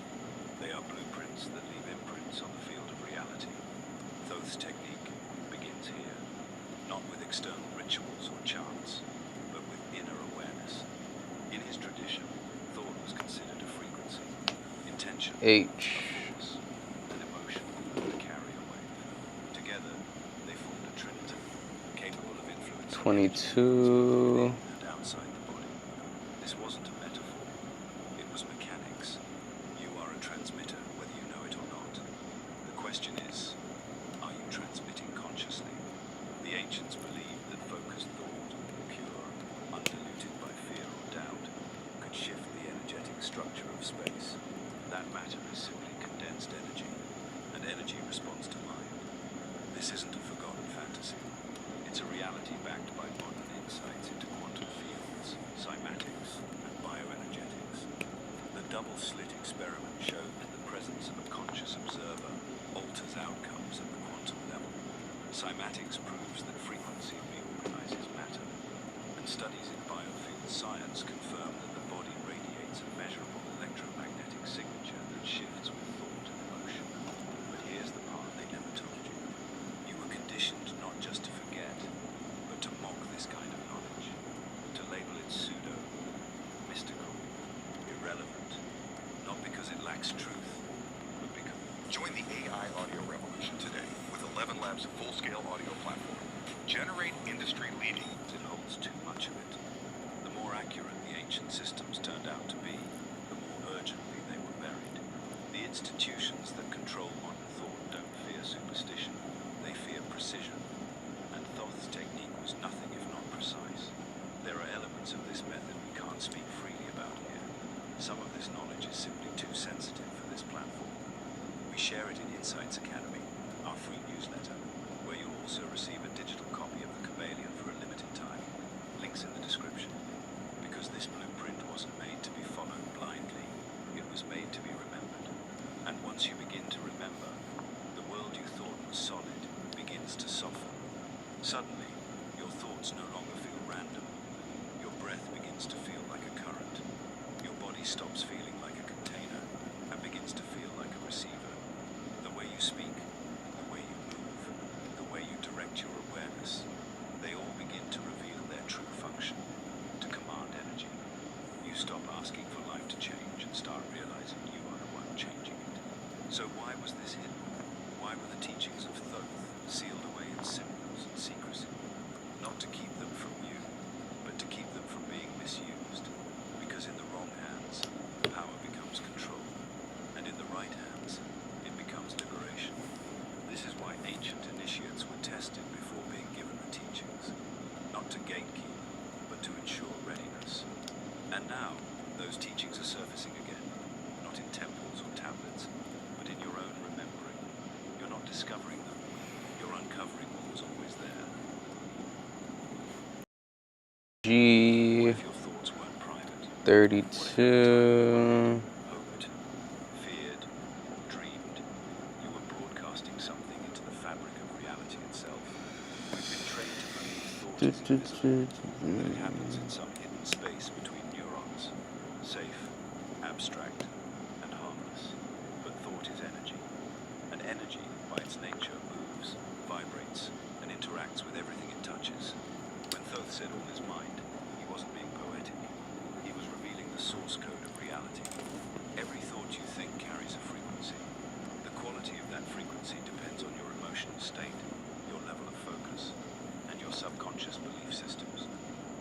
They are blueprints that leave imprints on the field of reality. Thoth's technique begins here, not with external rituals or chants, but with inner awareness. In his tradition, thought was considered a frequency, intention, H. an emotion, a carrier wave. Together, they formed a trinity, capable of influencing 22. and outside the body. This wasn't a metaphor. It was mechanics. You are a transmitter, whether you know it or not. The question is, are you transmitting consciously? The ancients believed that focused thought, pure, undiluted by fear or doubt, could shift the energetic structure of space. That matter is simply condensed energy, and energy responds to mind. This isn't a forgotten fantasy. It's a reality backed by modern insights into quantum fields, cymatics, and scale audio platform. Generate industry leading. It holds too much of it. The more accurate the ancient systems turned out to be, the more urgently they were buried. The institutions that control modern thought don't fear superstition, they fear precision. And Thoth's technique was nothing if not precise. There are elements of this method we can't speak freely about here. Some of this knowledge is simply too sensitive for this platform. We share it in Insights Academy, our free newsletter, where you'll also receive a digital copy of the Chameleon for a limited time. Links in the description. Because this blueprint wasn't made to be followed blindly, it was made to be remembered. And once you begin to remember, the world you thought was solid begins to soften. Suddenly, your thoughts no longer feel random. Your breath begins to feel like a current. Your body stops feeling like a container and begins to feel like a receiver. The way you speak, the way you move, the way you direct your awareness, they all begin to reveal their true function, to command energy. You stop asking for life to change and start realizing you are the one changing it. So why was this hidden? Why were the teachings of Thoth sealed away in symbols and secrecy? Not to keep them from you, but to keep them from being misused. Because in the wrong hands, power becomes control, and in the right hands, it becomes liberation. This is why ancient initiates were tested before being given the teachings, not to gatekeep, but to ensure readiness. And now, those teachings are surfacing again, not in temples or tablets, but in your own remembering. You're not discovering them, you're uncovering what was always there. G 32. Hoped, feared, dreamed. You were broadcasting something into the fabric of reality itself. We've been trained to believe thought is invisible, that it happens in some hidden space between neurons, safe, abstract, and harmless. But thought is energy. And energy, by its nature, moves, vibrates, and interacts with everything it touches. When Thoth said all his mind, he wasn't being poetic. He was revealing the source code of reality. Every thought you think carries a frequency. The quality of that frequency depends on your emotional state, your level of focus, and your subconscious belief systems.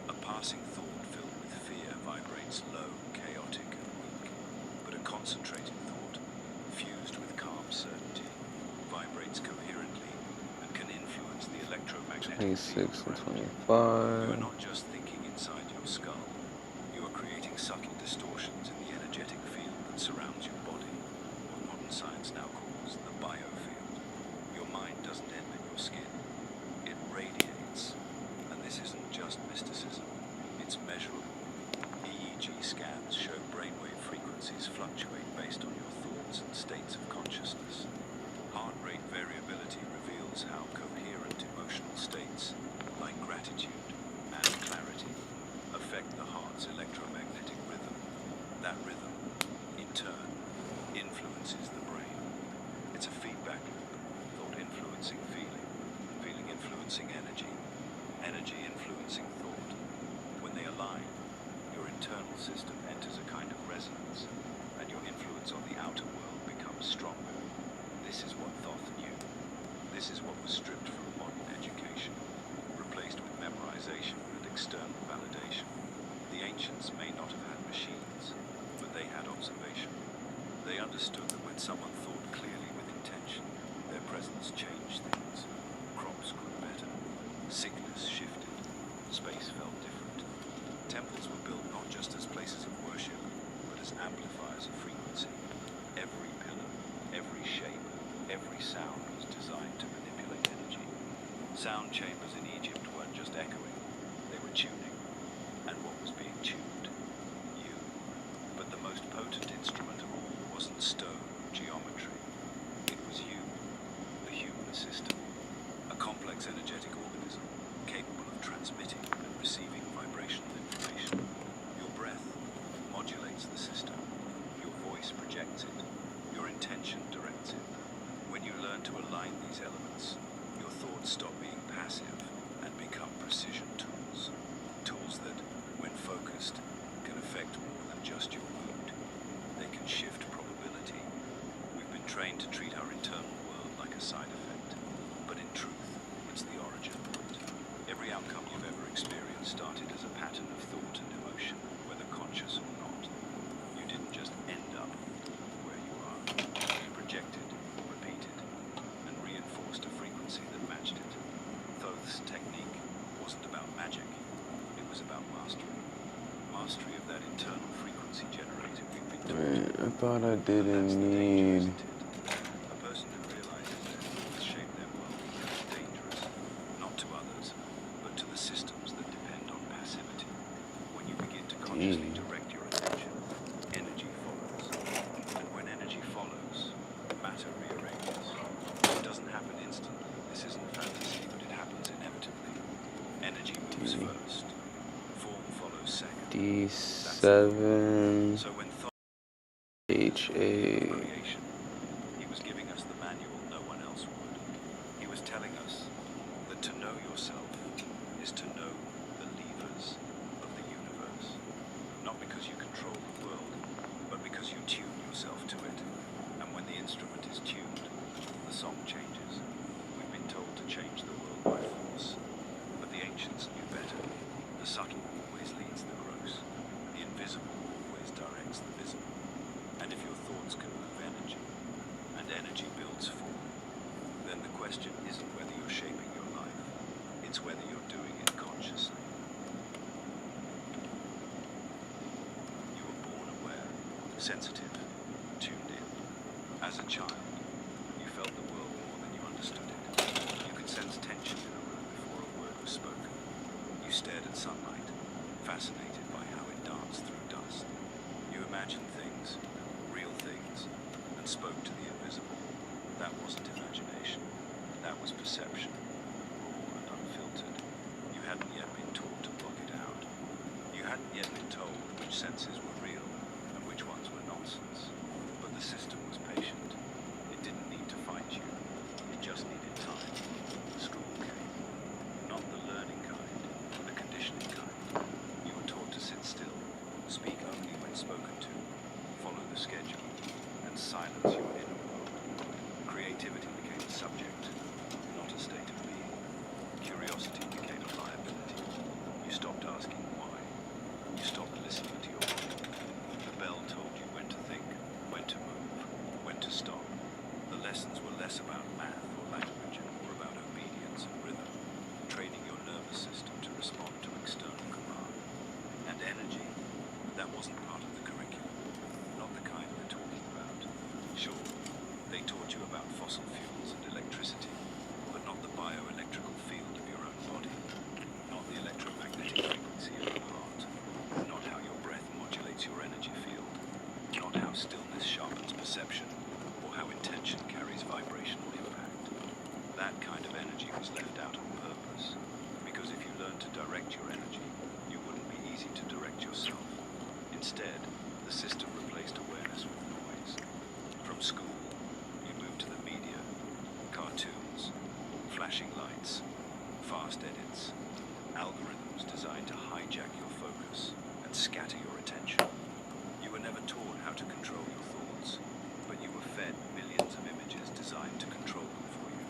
A passing thought filled with fear vibrates low, chaotic, and weak. But a concentrated thought, fused with calm certainty, vibrates coherently and can influence the electromagnetic 26 field and around you. 25. You are not just thinking inside your skull. You are creating subtle distortions in the energetic field that surrounds your body, what modern science now calls the biofield. Your mind doesn't end in your skin. It radiates. And this isn't just mysticism. It's measurable. EEG scans show brainwave frequencies fluctuate based on your thoughts and states of consciousness. Heart rate variability reveals how coherent emotional states, like gratitude and clarity, affect the heart's electromagnetic rhythm. That rhythm, in turn, influences the brain. It's a feedback loop, thought influencing feeling, feeling influencing energy, energy influencing thought. When they align, your internal system enters a kind of resonance, and your influence on the outer world becomes stronger. This is what Thoth knew. This is what was stripped from modern education, replaced with memorization and external validation. The ancients may not have had machines, but they had observation. They understood that when someone thought clearly with intention, their presence changed things. Crops grew better, sickness shifted, space felt different. Temples were built not just as places of worship, but as amplifiers of frequency. Every pillar, every shape, every sound was designed to manipulate energy. Sound chambers in Egypt weren't just echoing, they were tuning. And what was being tuned? You. But the most potent instrument of all wasn't stone or geometry. It was you, the human system. A complex energetic organism, capable of transmitting and receiving vibrational information. Your breath modulates the system. Your voice projects it. Your intention directs it. When you learn to align these elements, your thoughts stop being passive and about mastery. Mastery of that internal frequency generator we've been taught. Wait, I thought I didn't need... A person who realizes their thoughts shape their world becomes dangerous, not to others, but to the systems that depend on passivity. When you begin to consciously direct your attention, energy follows. And when energy follows, matter rearranges. It doesn't happen instantly. This isn't fantasy, but it happens inevitably. Energy moves first. Form follows second. D7... So when HA... he was giving us the manual no one else would. He was telling us that to know yourself is to know the levers of the universe. Not because you control the world, but because you tune yourself to it. And when the instrument is tuned, the song changes. We've been told to change the world by force, but the ancients knew better. The subtle always leads the gross. The invisible always directs the visible. And if your thoughts can move energy, and energy builds form, then the question isn't whether you're shaping your life, it's whether you're doing it consciously. You were born aware, sensitive, tuned in. As a child, you felt the world more than you understood it. You could sense tension in a room before a word was spoken. You stared at sunlight, fascinated by how it danced through dust. You imagined things, real things, and spoke to the invisible. That wasn't imagination. That was perception, raw and unfiltered. You hadn't yet been taught to block it out. You hadn't yet been told which senses were real and which ones were nonsense. But the system was patient. It didn't need to fight you. It just needed time. School came. Not the learning kind, the conditioning kind. You were taught to sit still, speak only when spoken to, follow the schedule, and silence your inner world. Creativity became a subject, not a state of being. Curiosity became a liability. You stopped asking why. You stopped listening to your body. The bell told you when to think, when to move, when to stop. The lessons were less about math or language and more about obedience and rhythm, training your nervous system to respond to external command. And energy, that wasn't part of the curriculum. Not the kind we're talking about. Sure, they taught you about fossil fuels and electricity, but not the bioelectrical field of your own body. Not the electromagnetic frequency of your heart. Not how your breath modulates your energy field. Not how stillness sharpens perception, or how intention carries vibrational impact. That kind of energy was left out on purpose, because if you learned to direct your energy, you wouldn't be easy to direct yourself. Instead, the system replaced awareness with noise. From school, you moved to the media, cartoons, flashing lights, fast edits, algorithms designed to hijack your focus and scatter your attention. You were never taught how to control your thoughts, but you were fed millions of images designed to control them for you.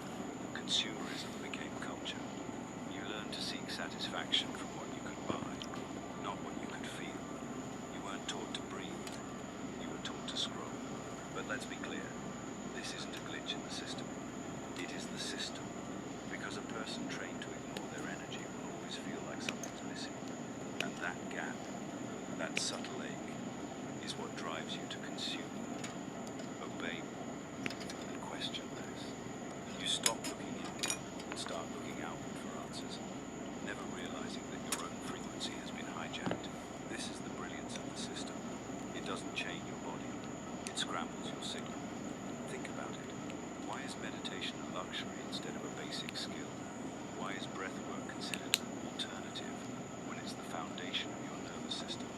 Consumerism became culture. You learned to seek satisfaction from what you could buy, not what you could feel. You weren't taught to breathe. You were taught to scroll. But let's be clear, this isn't a glitch in the system. It is the system, because a person trained to ignore their energy will always feel like something's missing. And that gap, that subtle ache, is what drives you to consume, obey more, and question less. You stop looking in and start looking outward for answers, never realizing that your own frequency has been hijacked. This is the brilliance of the system. It doesn't chain your body, it scrambles your signal. Think about it. Why is meditation a luxury instead of a basic skill? Why is breath work considered an alternative when it's the foundation of your nervous system?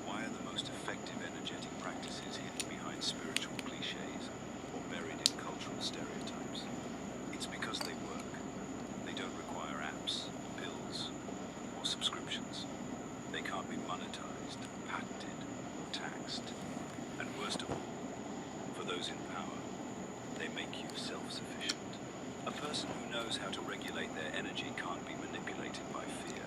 Why are the most effective energetic practices hidden behind spiritual cliches or buried in cultural stereotypes? It's because they work. They don't require apps, pills, or subscriptions. They can't be monetized, patented, or taxed. And worst of all, for those in power, they make you self-sufficient. A person who knows how to regulate their energy can't be manipulated by fear.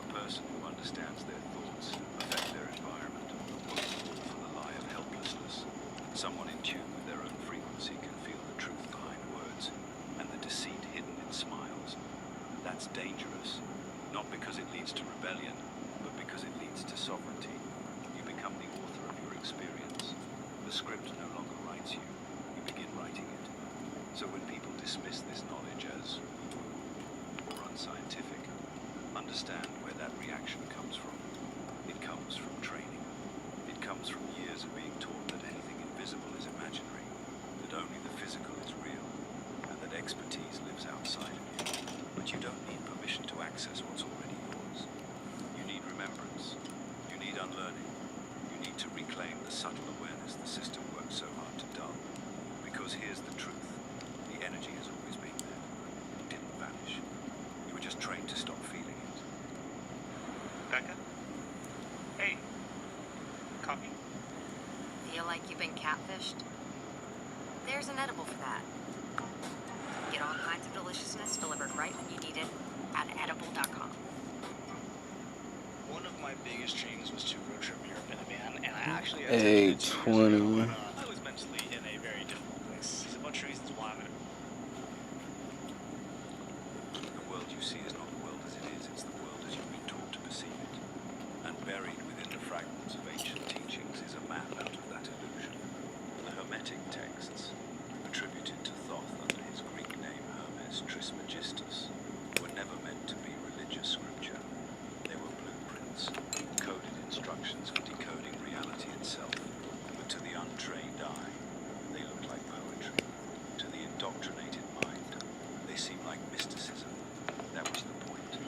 A person who understands their thoughts affect their environment won't fall for the lie of helplessness. Someone in tune with their own frequency can feel the truth behind words and the deceit hidden in smiles. That's dangerous, not because it leads to rebellion, but because it leads to sovereignty. You become the author of your experience. The script no longer writes you. You begin writing it. So when people dismiss this knowledge as woo-woo or unscientific, understand where that reaction comes from. It comes from training. It comes from years of being taught that anything invisible is imaginary, that only the physical is real, and that expertise lives outside of you. But you don't need permission to access what's already yours. You need remembrance. You need unlearning. You need to reclaim the subtle awareness the system works so hard to dull. Because here's the truth. The energy has always been there. It didn't vanish. You were just trained to stop feeling it. Becca? Hey. Coffee? Feel like you've been catfished? There's an edible for that. Get all kinds of deliciousness delivered right when you need it at edible.com. One of my biggest dreams was to road trip Europe in a van, and I actually 820. I was mentally in a very difficult place. There's a bunch of reasons why I'm gonna... The world you see is not the world as it is, it's the world as you've been taught to perceive it. And buried within the fragments of ancient teachings is a map out of that illusion. The Hermetic texts, attributed to Thoth under his Greek name Hermes Trismegistus, were never meant to be religious scripture. They were blueprints, coded instructions for decoding reality itself. But to the untrained eye, they look like poetry. To the indoctrinated mind, they seem like mysticism. That was the point.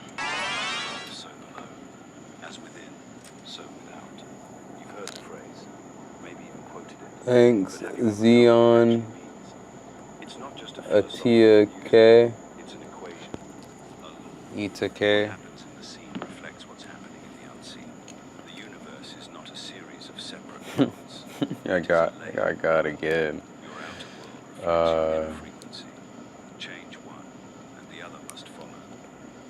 So below, as within, so without. You've heard the phrase, maybe even quoted it. Thanks, Xeon. It's not just a Atia K. It's an equation. Ita K. What happens in the scene reflects what's happening in the unseen. The universe is not a series of separate points. I got again. Frequency. Change one, and the other must follow.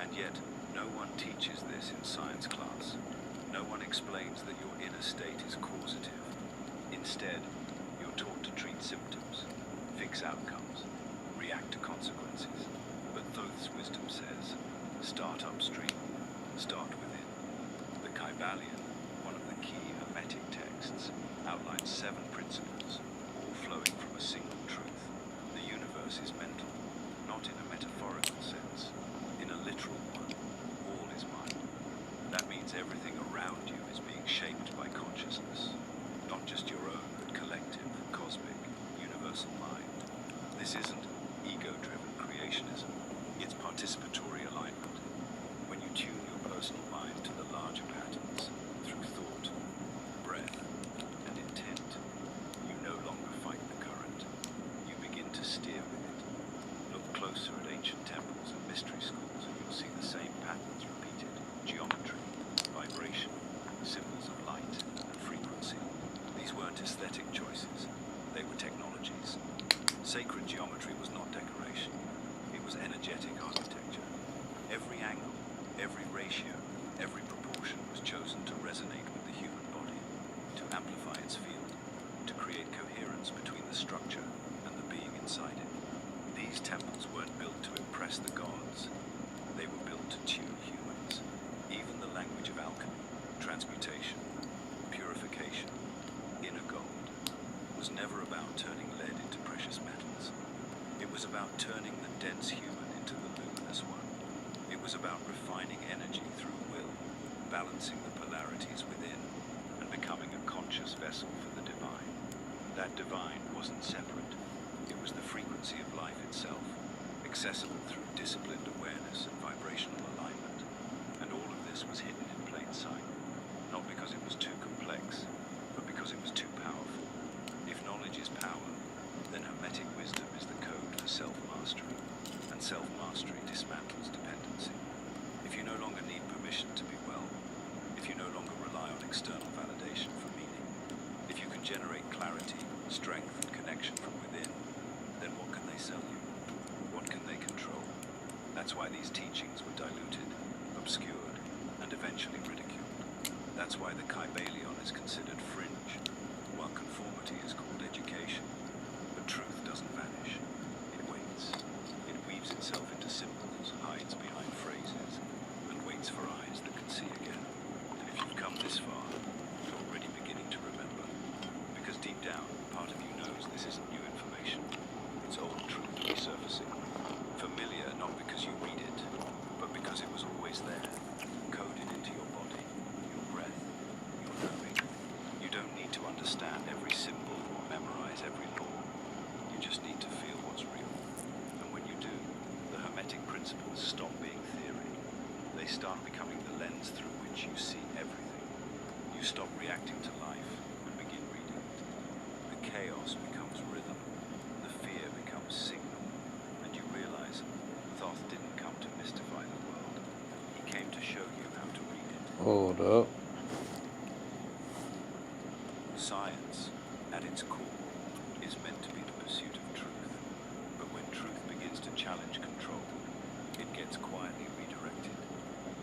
And yet, no one teaches this in science class. No one explains that your inner state is causative. Instead, you're taught to treat symptoms, fix outcomes, react to consequences. But Thoth's wisdom says, start upstream, start within. The Kybalion, one of the key Hermetic texts, outlines 7 principles, all flowing from a single truth. The universe is mental, not in a metaphorical sense, in a literal one. All is mind. That means everything around you is being shaped by consciousness, not just your own, but collective, cosmic, universal mind. This isn't ego-driven creationism, it's participatory alignment. When you tune your personal mind to the larger patterns, through thought, breath, and intent, you no longer fight the current. You begin to steer with it. Look closer at ancient temples and mystery schools and you'll see the same patterns repeated. Geometry, vibration, symbols of light and frequency. These weren't aesthetic choices. They were technologies. Sacred geometry was not decoration. It was energetic architecture. Every angle, every ratio, every proportion was chosen to resonate with the human body, to amplify its field, to create coherence between the structure and the being inside it. These temples weren't built to impress the gods. They were built to tune humans. Even the language of alchemy, transmutation, purification, inner gold, was never about turning lead into precious metals. It was about turning the dense human into the luminous one. It was about refining energy through will, balancing the polarities within, and becoming a conscious vessel for the divine. That divine wasn't separate. It was the frequency of life itself, accessible through disciplined awareness and vibrational alignment. And all of this was hidden in plain sight, not because it was too complex, but because it was too powerful. If knowledge is power, then Hermetic wisdom is the code for self-mastery, and self-mastery dismantles dependency. If you no longer need permission to be well, if you no longer rely on external validation for meaning, if you can generate clarity, strength, and connection from within, then what can they sell you? What can they control? That's why these teachings were diluted, obscured, and eventually ridiculed. That's why the Kybalion is considered fringe, while conformity is called education. But truth doesn't vanish. It waits. It weaves itself into symbols, hides behind phrases, and waits things for eyes that can see again. And if you've come this far, you're already beginning to remember. Because deep down, part of you knows this isn't new information. It's old truth resurfacing. Familiar not because you read it, but because it was always there, coded into your body, your breath, your knowing. You don't need to understand every symbol or memorize every law. You just need to feel what's real. And when you do, the Hermetic principles stop being theory. They start becoming the lens through which you see everything. You stop reacting to life and begin reading it. The chaos becomes rhythm. The fear becomes signal. And you realize Thoth didn't come to mystify the world. He came to show you how to read it. Hold up. Science, at its core, is meant to be the pursuit of truth. But when truth begins to challenge control, it gets quietly redirected,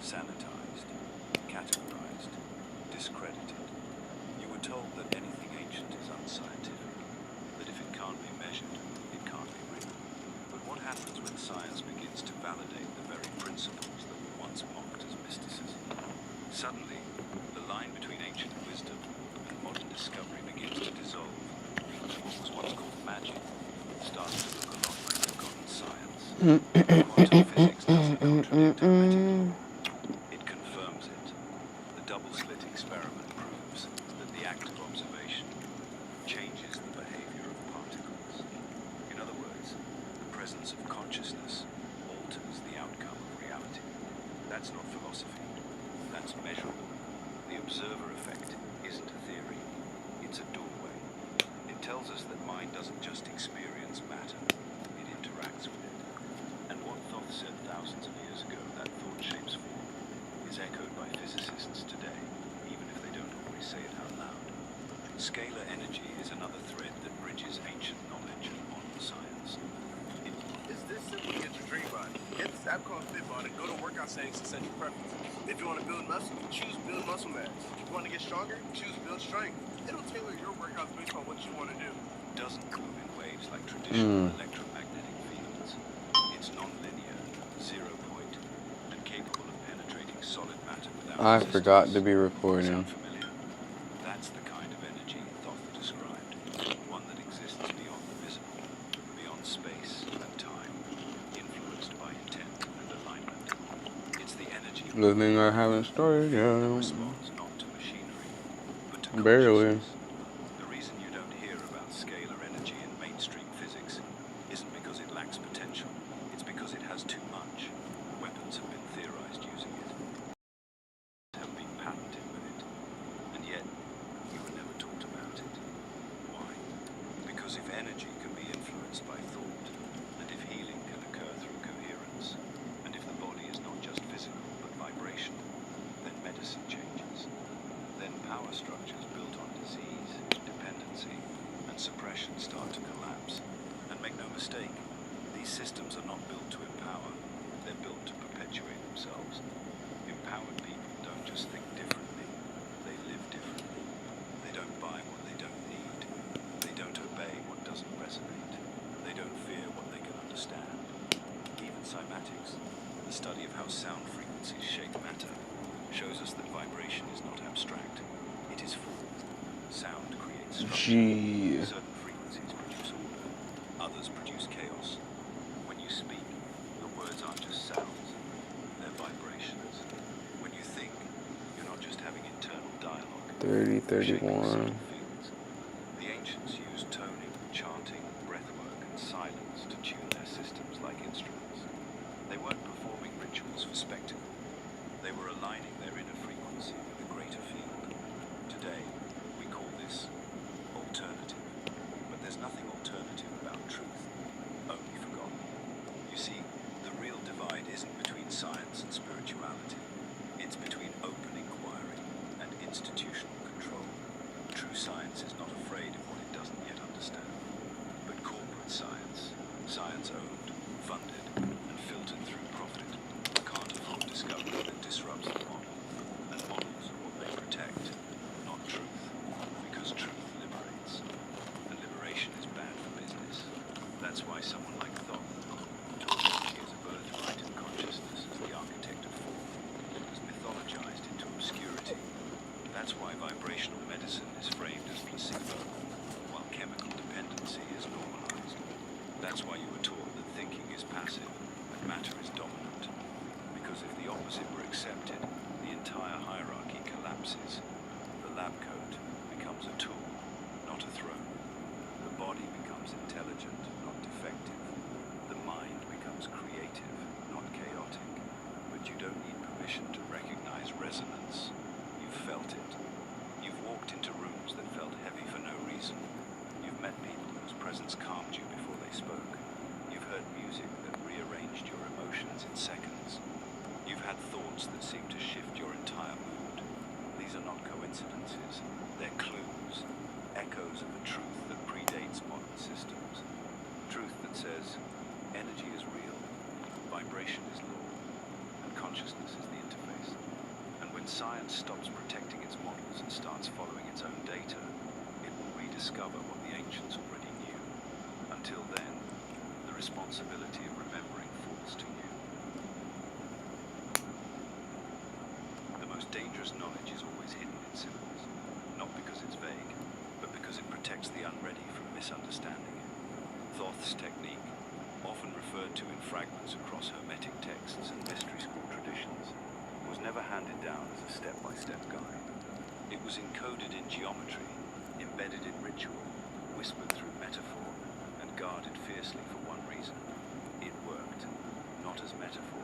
sanitized, categorized, discredited. You were told that anything ancient is unscientific, that if it can't be measured, it can't be written. But what happens when science begins to validate the very principles that were once mocked as mysticism? Suddenly, the line between ancient wisdom and modern discovery begins to dissolve. What was once called magic starts to look a lot like forgotten science. Quantum physics doesn't contradict hermetic law. It confirms it. The double-slit experiment proves that the act of observation changes the behavior of particles. In other words, the presence of consciousness alters the outcome of reality. That's not philosophy. That's measurable. The observer effect isn't a theory. It's a doorway. It tells us that mind doesn't just experience matter, it interacts with it. And what Thoth said thousands of years ago, that thought shapes form, is echoed by physicists today, even if they don't always say it out loud. Scalar energy is another thread that bridges ancient knowledge and modern science. It's this simple to get your dream body. Get this app called FitBod and go to workout settings to set your preferences. If you want to build muscle, choose build muscle mass. If you want to get stronger, choose build strength. It'll tailor your workouts based on what you want to do. Doesn't move in waves like traditional electromagnetic fields. It's non-linear, 0 point, and capable of penetrating solid matter without I resistance. forgot to be recording. Sound familiar? That's the kind of energy Thoth described. One that exists beyond the visible, beyond space and time, influenced by intent and alignment. It's the energy The thing I haven't started that yet. responds not to machinery, but to Barely. consciousness. The reason you don't hear about scalar energy in mainstream physics isn't because it lacks potential. It's because it has too much. Weapons have been theorized using it, have been patented with it, and yet you were never taught about it. Why? Because if energy can be influenced by thought, and if healing can occur through coherence, and if the body is not just physical but vibrational, then medicine changes. Then power structures built on disease, dependency, and suppression start to collapse. And make no mistake, these systems are not built to empower, they're built to perpetuate themselves. Empowered people don't just think differently, they live differently. They don't buy what they don't need. They don't obey what doesn't resonate. They don't fear what they can understand. Even cymatics, the study of how sound frequencies shape matter, shows us that vibration is not abstract. It is form. Sound creates structure. Gee. Certain frequencies produce order. Others produce chaos. When you speak, your words aren't just sounds. They're vibrations. When you think, you're not just having internal dialogue. 30, 31. The ancients used toning, chanting, breathwork, and silence to tune their systems like instruments. They weren't performing rituals for spectacle. They were aligning their inner frequency with a greater field. Today, we call this alternative. But there's nothing alternative about truth, only forgotten. You see, the real divide isn't between science and spirituality. It's between open inquiry and institutional control. True That's why vibrational medicine is framed as placebo, while chemical dependency is normalized. That's why you were taught that thinking is passive and matter is dominant. Because if the opposite were accepted, the entire hierarchy collapses. The lab coat becomes a tool, not a throne. The body becomes intelligent, not defective. The mind becomes creative, not chaotic. But you don't need permission to recognize resonance. You've felt it. You've walked into rooms that felt heavy for no reason. You've met people whose presence calmed you before they spoke. You've heard music that rearranged your emotions in seconds. You've had thoughts that seem to shift your entire mood. These are not coincidences. They're clues, echoes of a truth that predates modern systems. Truth that says energy is real, vibration is law, and consciousness is the interface. And when science stops protecting its models and starts following its own data, it will rediscover what the ancients already knew. Until then, the responsibility of remembering falls to you. The most dangerous knowledge is always hidden in symbols, not because it's vague, but because it protects the unready from misunderstanding it. Thoth's technique, often referred to in fragments across Hermetic texts and mystery school traditions, was never handed down as a step-by-step guide. It was encoded in geometry, embedded in ritual, whispered through metaphor, and guarded fiercely for one reason. It worked, not as metaphor,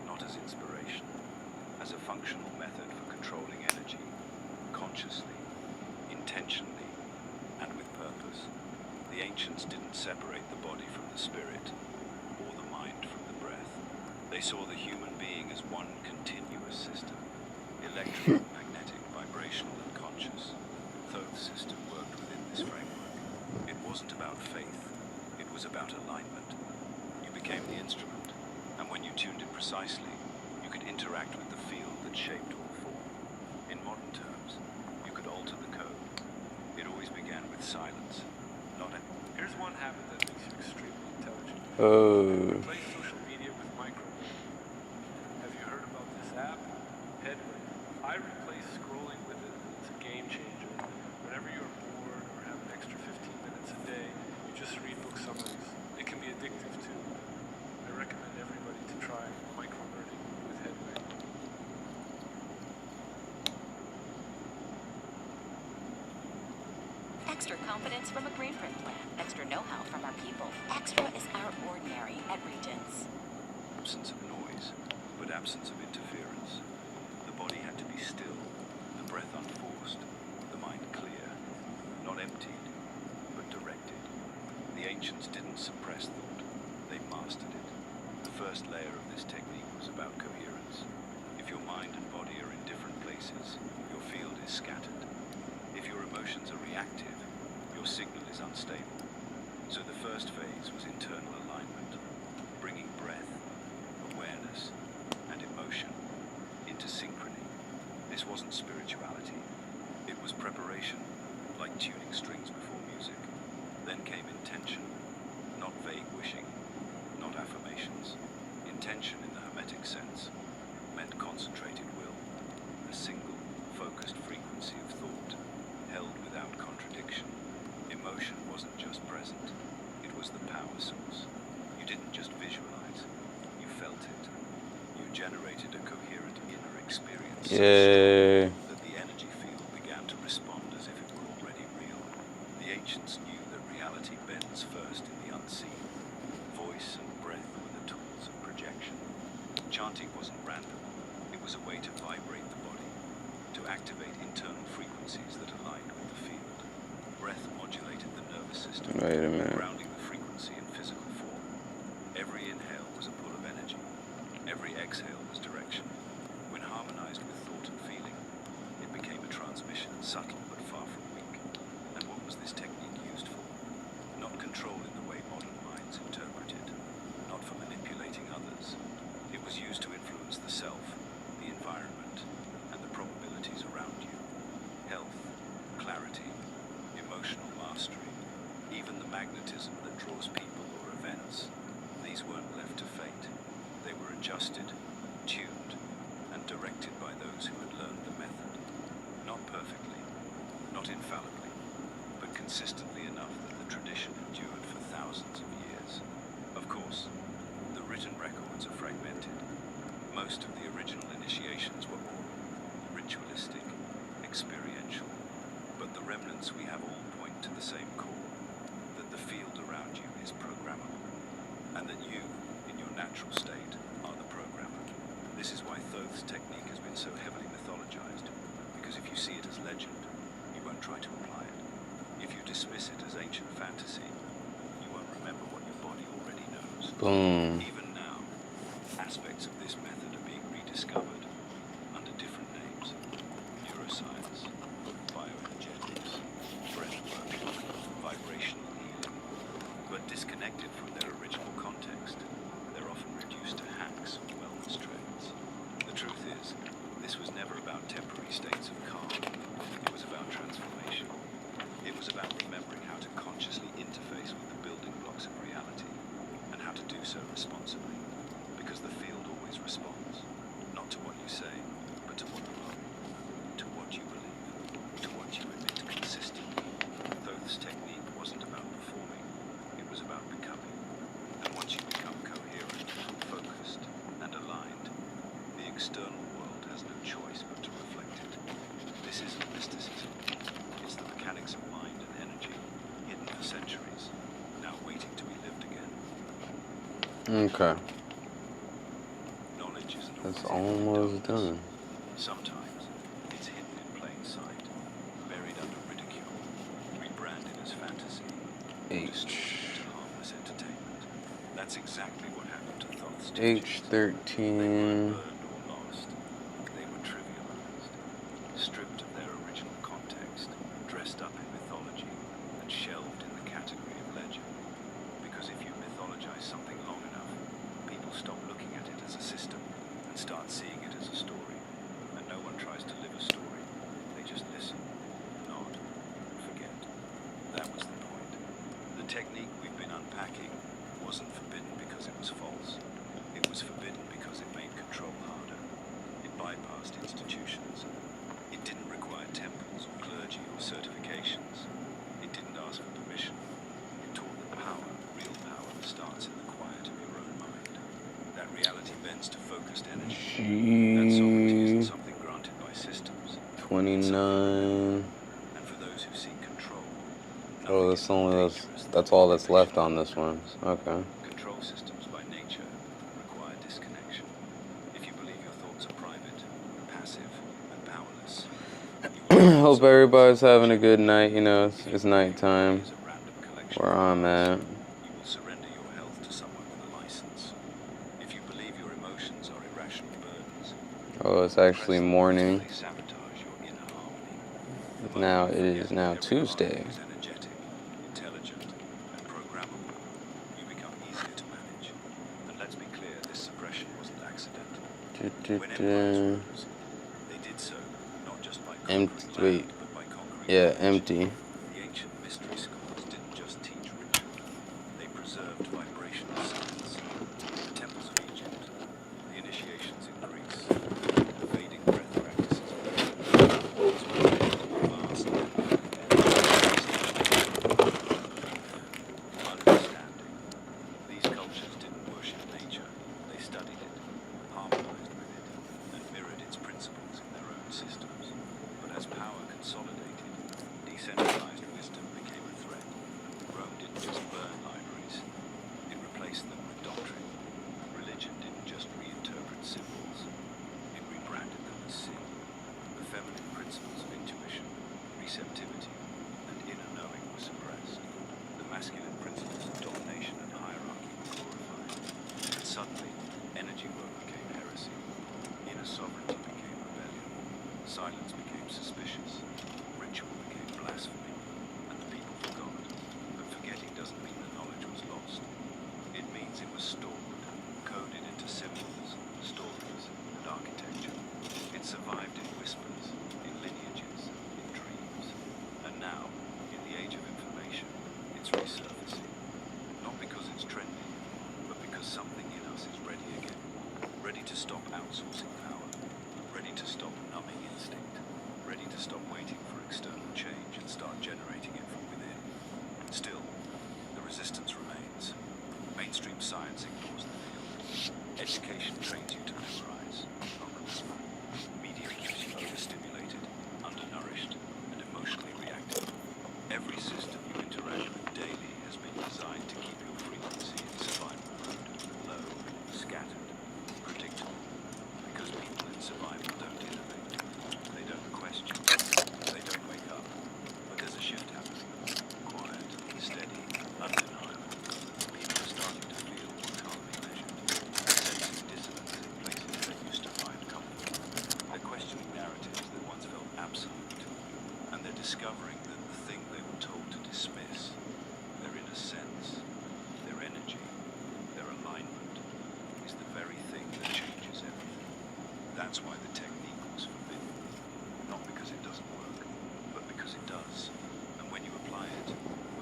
not as inspiration, as a functional method for controlling energy, consciously, intentionally, and with purpose. The ancients didn't separate the body from the spirit, or the mind from the breath. They saw the human being as one continuous system, electrical, magnetic, vibrational, and conscious. Thoth's system worked within this framework. It wasn't about faith, it was about alignment. You became the instrument, and when you tuned it precisely, you could interact with the field that shaped all form. In modern terms, you could alter the code. It always began with silence, not a... Here's one habit that makes you extremely intelligent. Oh. Replace social media with microwave. Have you heard about this app? Headway. I replace scrolling with it. It's a game changer. Whenever you're bored or have an extra 15 minutes a day, you just read book summaries. It can be addictive too. I recommend everybody to try micro-learning with Headway. Extra confidence from a green print plan. Extra know-how from our people. Extra is our ordinary at Regents. Absence of noise, but absence of interference. The body had to be still, the breath unforced, the mind clear, not emptied, but directed. The ancients didn't suppress thought, they mastered it. The first layer of this technique was about coherence. If your mind and body are in different places, your field is scattered. If your emotions are reactive, your signal is unstable. So the first phase was internal alignment, bringing breath, awareness, and emotion into synchrony. This wasn't spirituality. It was preparation, like tuning strings before music. Then came intention, not vague wishing, not affirmations. Intention in the Hermetic sense meant concentrated will, a single, focused frequency of thought, held without contradiction. Emotion wasn't just present, it was the power source. You didn't just visualize, you felt it. You generated a coherent inner experience so strong that the energy field began to respond as if it were already real. The ancients knew that reality bends first in the unseen. Voice and breath were the tools of projection. Chanting wasn't random, it was a way to vibrate the body, to activate internal frequencies that aligned with the field. Breath modulated the nervous system, grounding the frequency in physical form. Every inhale was a pull of energy. Every exhale was direction. When harmonized with thought and feeling, it became a transmission, subtle but far from weak. And what was this technique used for? Not control in the way modern minds interpret it, not for manipulating others. It was used to influence the self, the environment, and the probabilities around you. Health, clarity, emotional mastery, even the magnetism that draws people or events. These weren't left to fate. They were adjusted, tuned, and directed by those who had learned the method. Not consistently enough that the tradition endured for thousands of years. Of course, the written records are fragmented. Most of the original initiations were oral, ritualistic, experiential, but the remnants we have all point to the same core, that the field around you is programmable, and that you, in your natural state, are the programmer. This is why Thoth's technique has been so heavily mythologized, because if you see it as legend, you won't try to apply it. If you dismiss it as ancient fantasy, you won't remember what your body already knows. Boom. Even now, aspects of this method are being rediscovered under different names: neuroscience, bioenergetics, breathwork, vibrational healing. But disconnected from their original context, they're often reduced to hacks or wellness trends. The truth is, this was never about temporary states of calm. It was about transformation. It was about remembering how to consciously interface with the building blocks of reality, and how to do so responsibly, because the field always responds, not to what you say, but to what you are, to what you believe, to what you emit consistently. Thoth's technique wasn't about performing, it was about becoming. And once you become coherent, focused, and aligned, the external world has no choice but to reflect it. This isn't mysticism. It's the mechanics of mind and energy, hidden for centuries, now waiting to be lived again. Okay. Knowledge isn't That's always almost done. Sometimes it's hidden in plain sight, buried under ridicule, rebranded as fantasy, or distorted into harmless entertainment. That's exactly what happened to Thoth's teachings. H13. Or lost. They were trivialized, stripped of their original context, dressed up in mythology, and shelved in the category of legend. Because if you mythologize something long enough, people stop looking at it as a system and start seeing it as a story. And no one tries to live a story. They just listen, nod, and forget. That was the point. The technique we've been unpacking wasn't forbidden because it was false. It was forbidden because it made control harder. It bypassed institutions. It didn't require temples or clergy or certifications. It didn't ask for permission. It taught that power, real power, starts in the quiet of your own mind. That reality bends to focused energy. That sovereignty isn't something granted by systems. 29. And for those who seek control, Oh, that's all that's left on this one. Okay. control systems by nature require disconnection. If you believe your thoughts are private, passive, and powerless, Hope everybody's having a good night. You know, it's nighttime where I'm at. you will surrender your health to someone with a license. If you believe your emotions are irrational burdens, Oh, it's actually morning. they sabotage your inner harmony. Now it is now Tuesday. Is energetic, intelligent, and programmable. You become easier to manage. And let's be clear, this suppression wasn't accidental. When empires rose, they did so not just by conquering land, but by conquering empty. The ancient mystery schools didn't just teach ritual, they preserved vibrational science. The temples of Egypt, the initiations in Greece, the Vedic breath practices of vast understanding. These cultures didn't worship nature, they studied it, harmonized with it, and mirrored its principles in their own systems. But as power consolidated, decentralized wisdom became a threat. Rome didn't just burn libraries, it replaced them with doctrine. Religion didn't just reinterpret symbols, it rebranded them as sin. The feminine principles of intuition, receptivity, and inner knowing were suppressed. The masculine principles of domination and hierarchy were glorified. And suddenly, energy work became heresy. Inner sovereignty became rebellion. Silence became suspicious. Ritual became blasphemy. And the people forgot. But forgetting doesn't mean the knowledge was lost. It means it was stored, coded into symbols, stories, and architecture. It survived in whispers, in lineages, in dreams. And now, in the age of information, it's resurfacing. Not because it's trendy, but because something in us is ready again. Ready to stop outsourcing power. Ready to stop numbing instinct. Ready to stop waiting for external change and start generating it from within. discovering that the thing they were told to dismiss, their inner sense, their energy, their alignment, is the very thing that changes everything. That's why the technique was forbidden. Not because it doesn't work, but because it does. And when you apply it,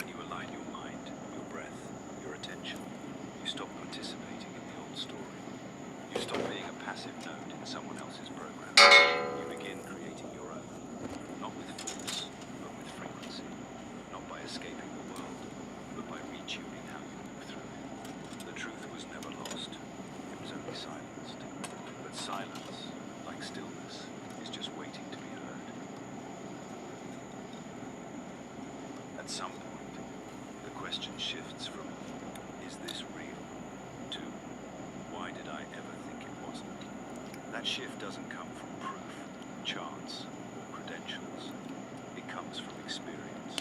when you align your mind, your breath, your attention, you stop participating in the old story. You stop being a passive node in someone else's program. You begin creating your own. Not with force, but with frequency. Not by escaping the world, but by retuning how you move through it. The truth was never lost. It was only silenced. But silence, like stillness, is just waiting to be heard. At some point, the question shifts from, is this real? To, why did I ever think it wasn't? That shift doesn't come from proof, chance, or credentials. It comes from experience.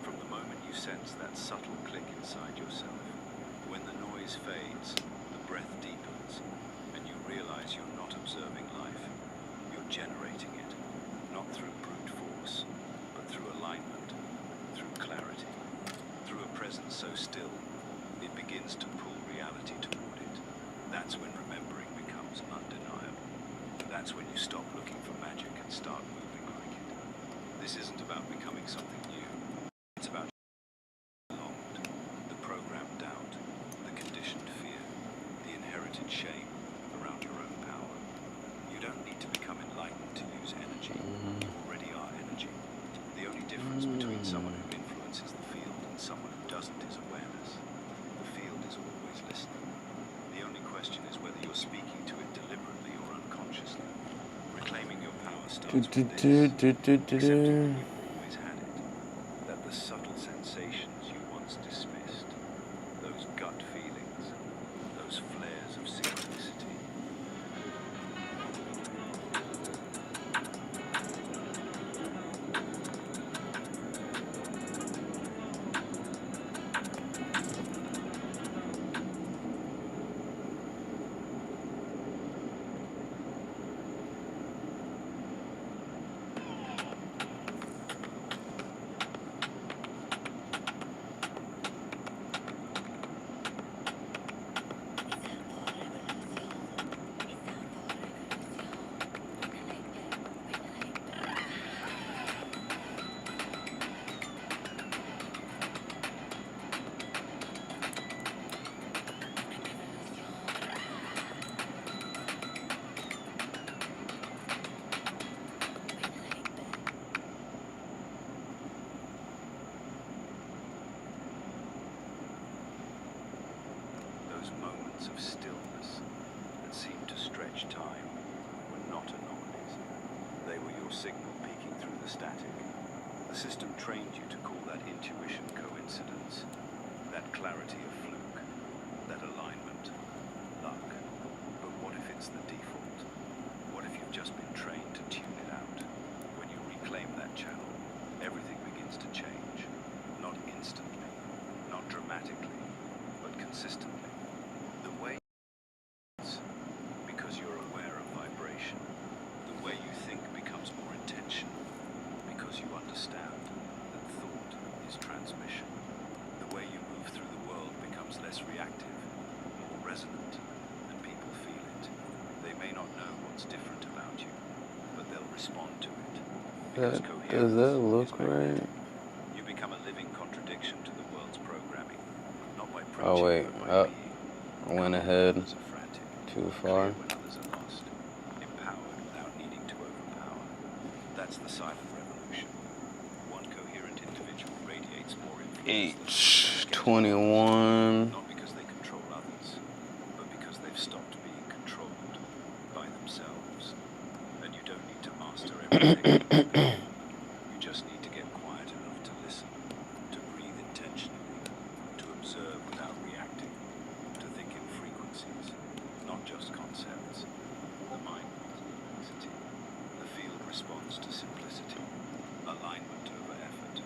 From the moment you sense that subtle click inside yourself, when the noise fades, the breath deepens, and you realize you're not observing life, you're generating it, not through brute force, but through alignment, through clarity, through a presence so still, it begins to pull reality toward it. That's when remembering becomes undeniable. That's when you stop looking for magic and start moving like it. This isn't about becoming something new. It's about belonged, the programmed doubt, the conditioned fear, the inherited shame around your own power. You don't need to become enlightened to use energy. You already are energy. The only difference between someone who influences the field and someone who doesn't is awareness. The field is always listening. The only question is whether you're speaking to it deliberately or unconsciously. Reclaiming your power starts with this. Accepting that you've always had it. That the subtle sensations you once dismissed, those gut feelings, those flares of synchronicity, moments of stillness that seemed to stretch time were not anomalies. They were your signal peeking through the static. The system trained you to call that intuition coincidence, that clarity a fluke, that alignment luck. But what if it's the default? What if you've just been trained to tune it out? When you reclaim that channel, everything begins to change. Not instantly, not dramatically, but consistently. The way because you're aware of vibration. The way you think becomes more intentional because you understand that thought is transmission. The way you move through the world becomes less reactive, more resonant, and people feel it. They may not know what's different about you, but they'll respond to it. Does that look right? You become a living contradiction to the world's programming, not by preaching, Oh wait, but by being. I went ahead too far. When others are lost, empowered without needing to overpower. That's the silent revolution. One coherent individual radiates more influence. H21. Not because they control others, but because they've stopped being controlled by themselves. And you don't need to master everything. You just need to get quiet enough to listen, to breathe intentionally, to observe without reacting, to think in frequencies, not just concepts. The mind wants complexity. The field responds to simplicity. Alignment over effort.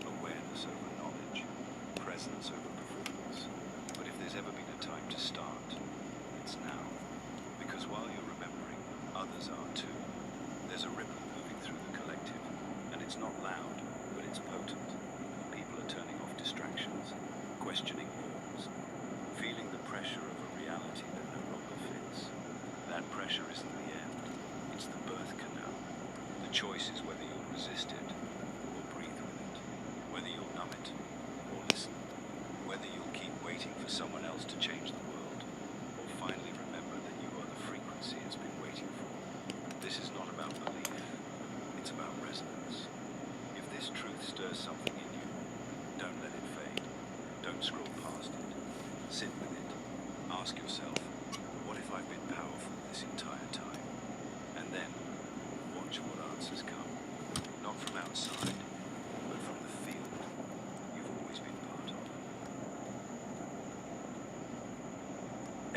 Awareness over knowledge. Presence over performance. But if there's ever been a time to start, it's now. Because while you're remembering, others are too. There's a ripple moving through the collective. choice is whether you'll resist it or breathe with it, whether you'll numb it or listen, whether you'll keep waiting for someone else to change the world, or finally remember that you are the frequency it's been waiting for. This is not about belief, it's about resonance. If this truth stirs something in you, don't let it fade. Don't scroll past it. Sit with it. Ask yourself, what if I've been powerful this entire time? And then, watch what answers come. Not from outside, but from the field you've always been part of.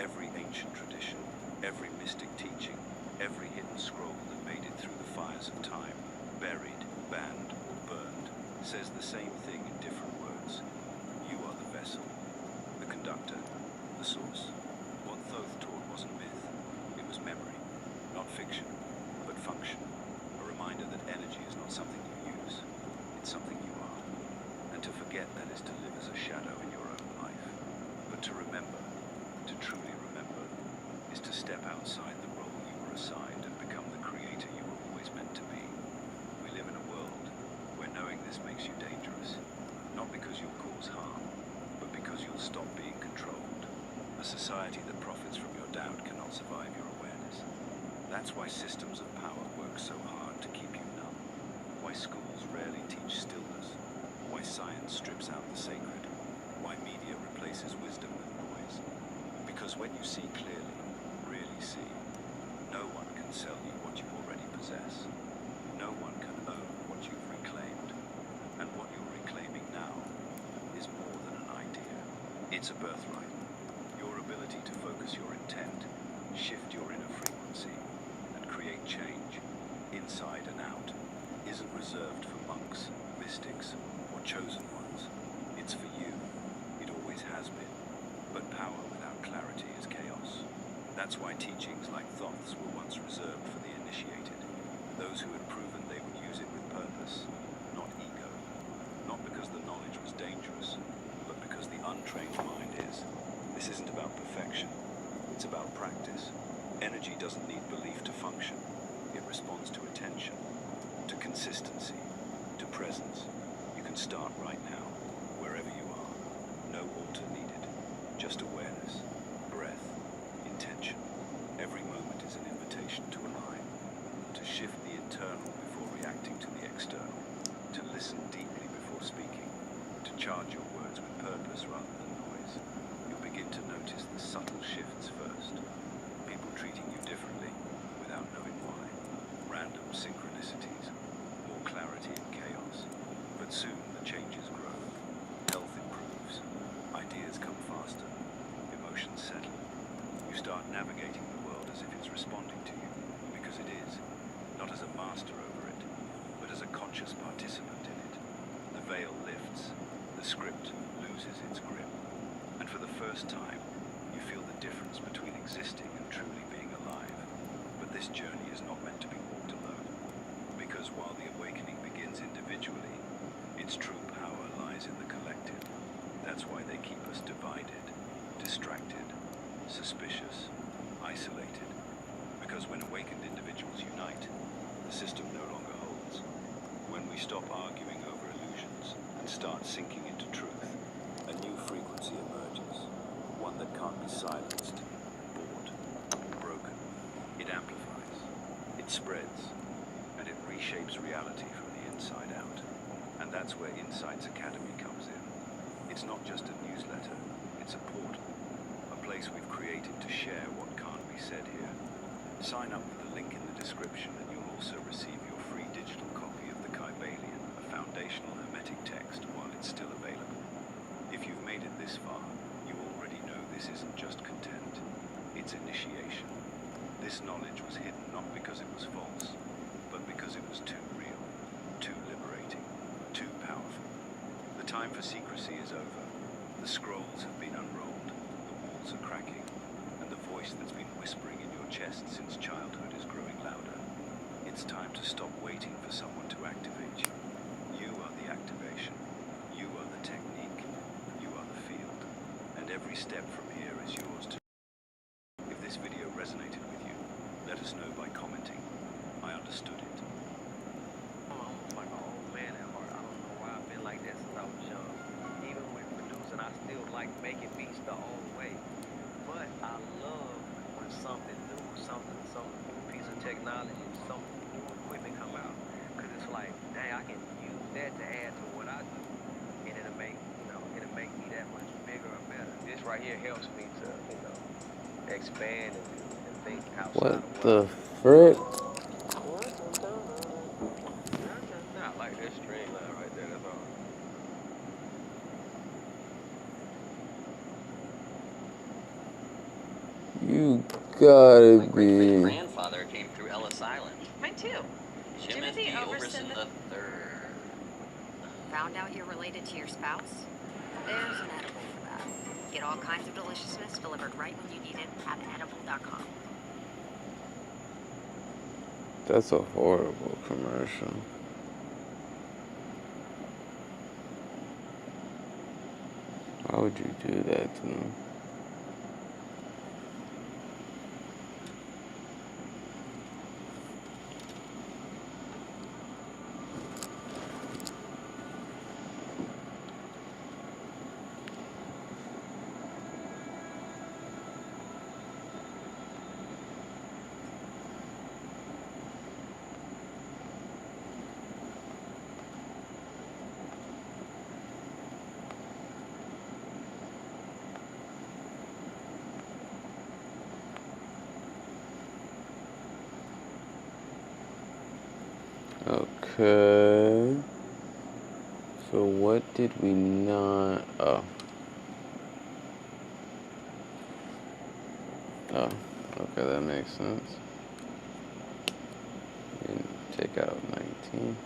Every ancient tradition, every mystic teaching, every hidden scroll that made it through the fires of time, buried, banned, or burned, says the same thing in different words. You are the vessel, the conductor, the source. What Thoth taught wasn't myth, it was memory, not fiction, but function. A reminder that energy is not something you use, it's something you are. And to forget that is to live as a shadow in your own life. But to remember, to truly remember, is to step outside the role you were assigned and become the creator you were always meant to be. We live in a world where knowing this makes you dangerous, not because you'll cause harm, but because you'll stop being controlled. A society that profits from your doubt cannot survive your awareness. That's why systems of power work so hard to keep you numb. Why schools rarely teach stillness. Why science strips out the sacred. Why media replaces wisdom with noise. Because when you see clearly, really see, no one can sell you what you already possess. No one can own what you've reclaimed. And what you're reclaiming now is more than an idea. It's a birthright. Your ability to focus your intent, shift your inner frequency, and create change, inside and out, isn't reserved for monks, mystics, or chosen ones. It's for you. It always has been. But power without clarity is chaos. That's why teachings like Thoth's were once reserved for the initiated, those who had proven they would use it with purpose, not ego. Not because the knowledge was dangerous, but because the untrained mind is. This isn't about perfection, it's about practice. Energy doesn't need belief to function. It responds to attention, to consistency, to presence. You can start right now, wherever you are. No altar needed, just awareness, breath, intention. Every moment is an invitation to align, to shift the internal before reacting to the external, to listen deeply before speaking, to charge your words with purpose rather than noise. You'll begin to notice the subtle shifts first. People treating you differently without knowing why. Random synchronicities, more clarity in chaos. But soon the changes grow. Health improves. Ideas come faster. Emotions settle. You start navigating the world as if it's responding to you, because it is. Not as a master over it, but as a conscious participant in it. The veil lifts. The script loses its grip. And for the first time, you feel the difference between existing and truly being alive. But this journey is not meant to be walked alone. Because while the awakening begins individually, its true power lies in the collective. That's why they keep us divided, distracted, suspicious, isolated. Because when awakened individuals unite, the system no longer holds. When we stop arguing over illusions and start sinking into truth, a new frequency emerges, one that can't be silenced, bought, broken. It amplifies, it spreads, and it reshapes reality from the inside out. And that's where Insights Academy comes in. It's not just a newsletter, it's a portal, a place we've created to share what can't be said here. Sign up with the link in the description and you'll also receive your free digital copy of the Kybalion, a foundational hermetic text, while it's still available. If you've made it this far, you already know this isn't just content, it's initiation. This knowledge was hidden not because it was false, but because it was too real, too liberating, too powerful. The time for secrecy is over. The scrolls have been unrolled, the walls are cracking, and the voice that's been whispering in your chest since childhood is growing louder. It's time to stop waiting for someone to activate you. You are the activation. You are the technique. You are the field. And every step from here is yours to. If this video resonated with you, let us know by commenting. I understood it. that to add to what I do, and it'll make, it'll make me that much bigger or better. This right here helps me to, expand and think outside What of what I the do. frick? Nah, I like this streamline right there, that's all. You gotta My be. great-great-grandfather came through Ellis Island. Mine too. Timothy Overson III. Found out you're related to your spouse? There's an edible for that. Get all kinds of deliciousness delivered right when you need it at edible.com. That's a horrible commercial. Why would you do that to them? Okay. So what did we not? Oh. Oh. Okay, that makes sense. Didn't take out 19.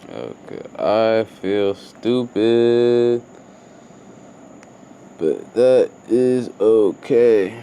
Okay, I feel stupid, but that is okay.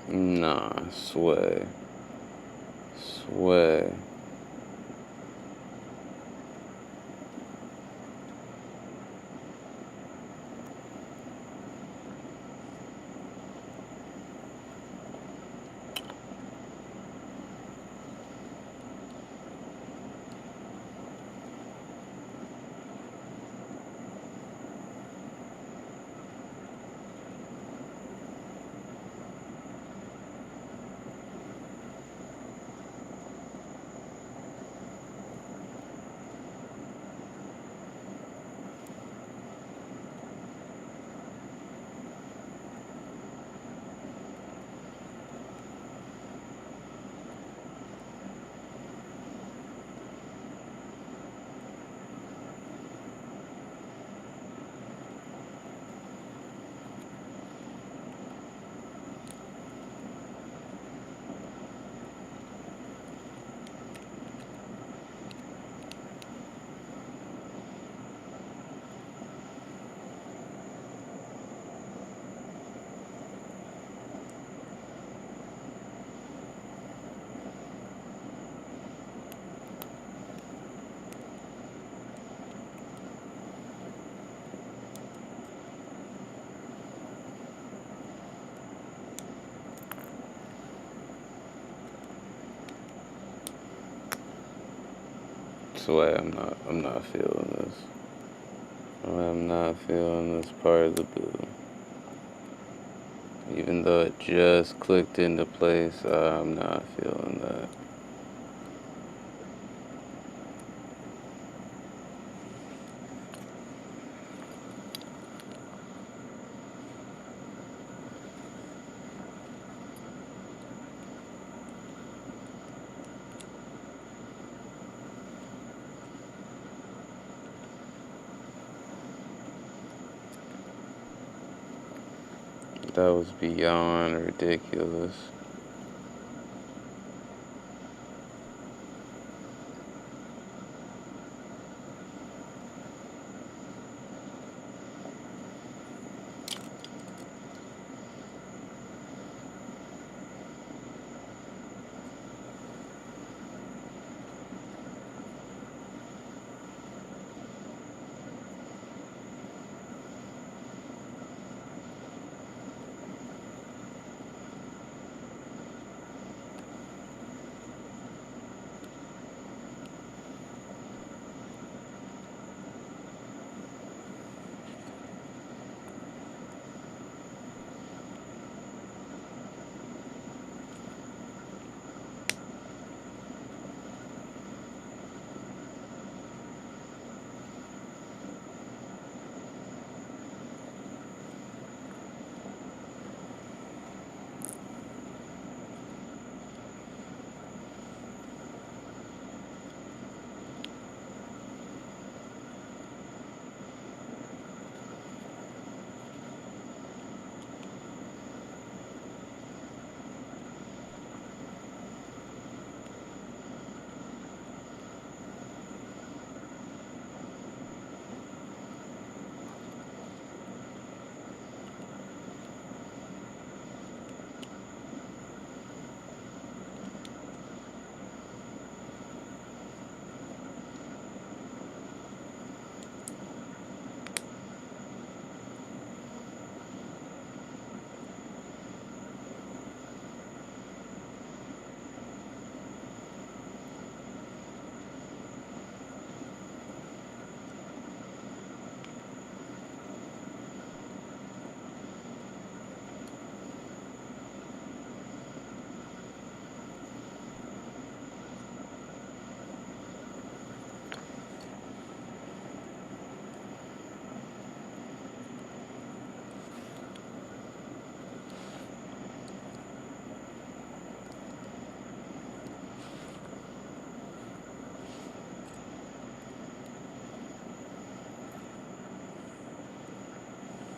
Nah, sway. Sway. Sway, I'm not feeling this. I'm not feeling this part of the build. Even though it just clicked into place, I'm not feeling that. That was beyond ridiculous.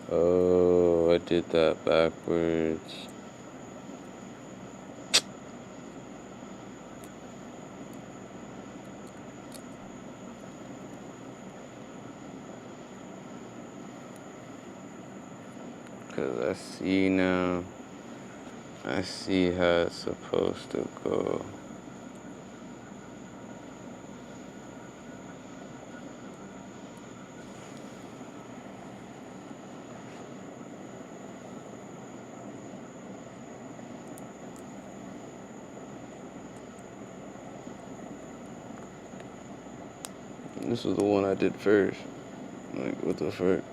Oh, I did that backwards. Cause I see now. I see how it's supposed to go. This was the one I did first. Like, what the fuck?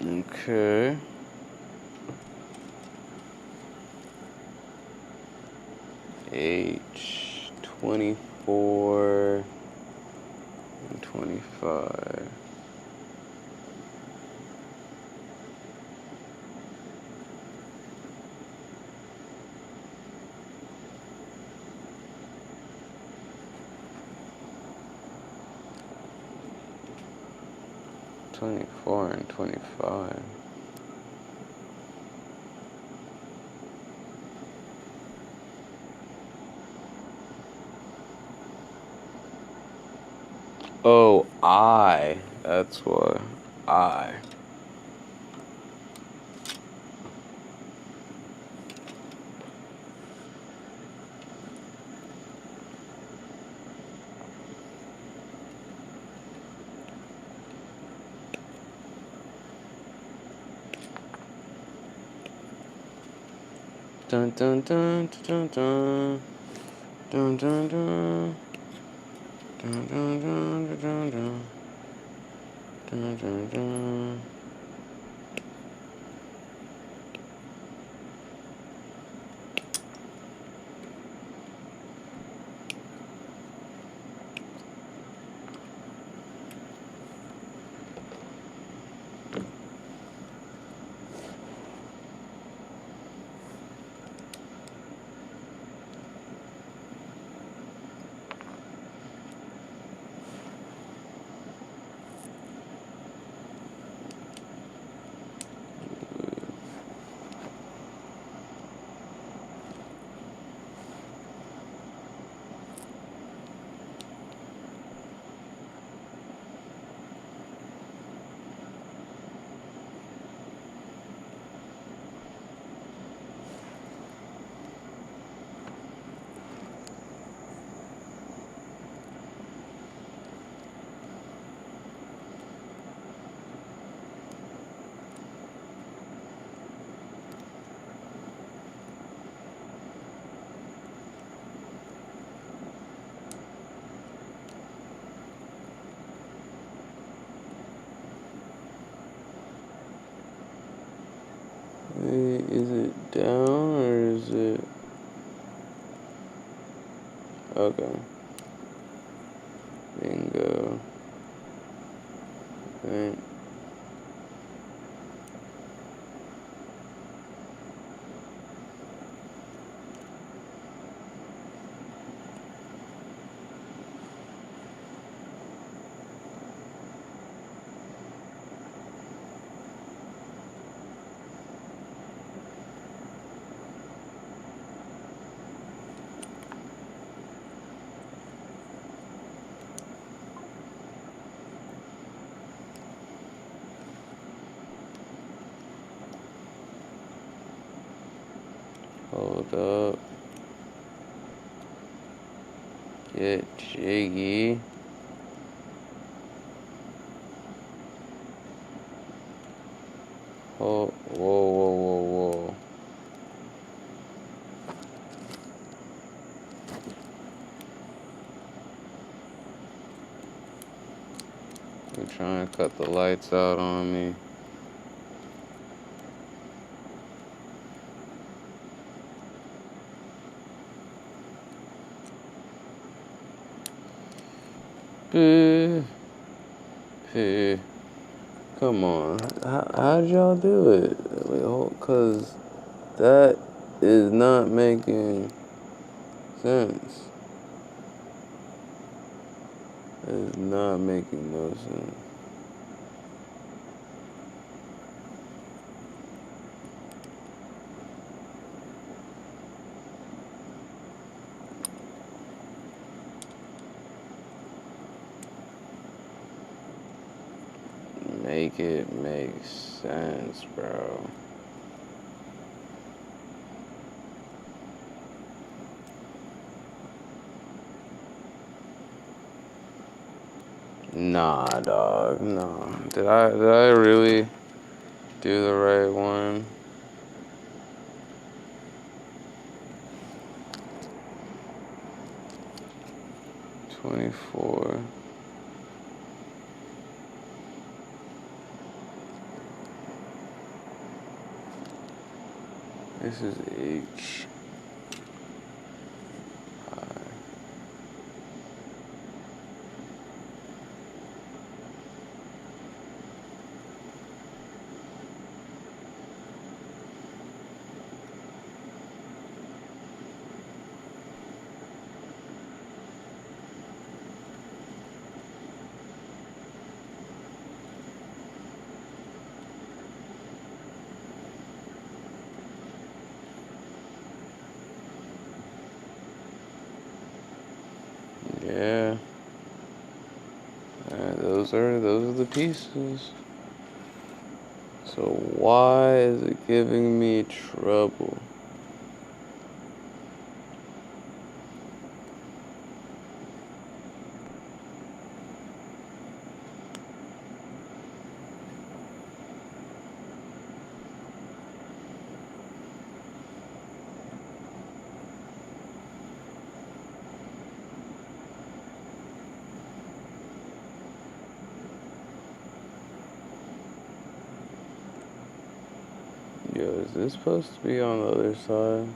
Okay. H 24 and 25. $24 and $25. Oh, I. That's why. I. Dun dun dun dun dun dun dun dun dun dun dun dun dun dun dun dun. Wait, is it down or is it? Okay. Bingo. Right. Hold up. Get jiggy. Oh, whoa, whoa, whoa, whoa. They're trying to cut the lights out on me. Come on. How'd y'all do it? Wait, hold, cause that is not making sense. It is not making no sense. Make it make sense, bro. Nah, dog. Nah. Did I really do the right one? $24. This is H. Yeah. Those are the pieces. So why is it giving me trouble? Yo, is this supposed to be on the other side?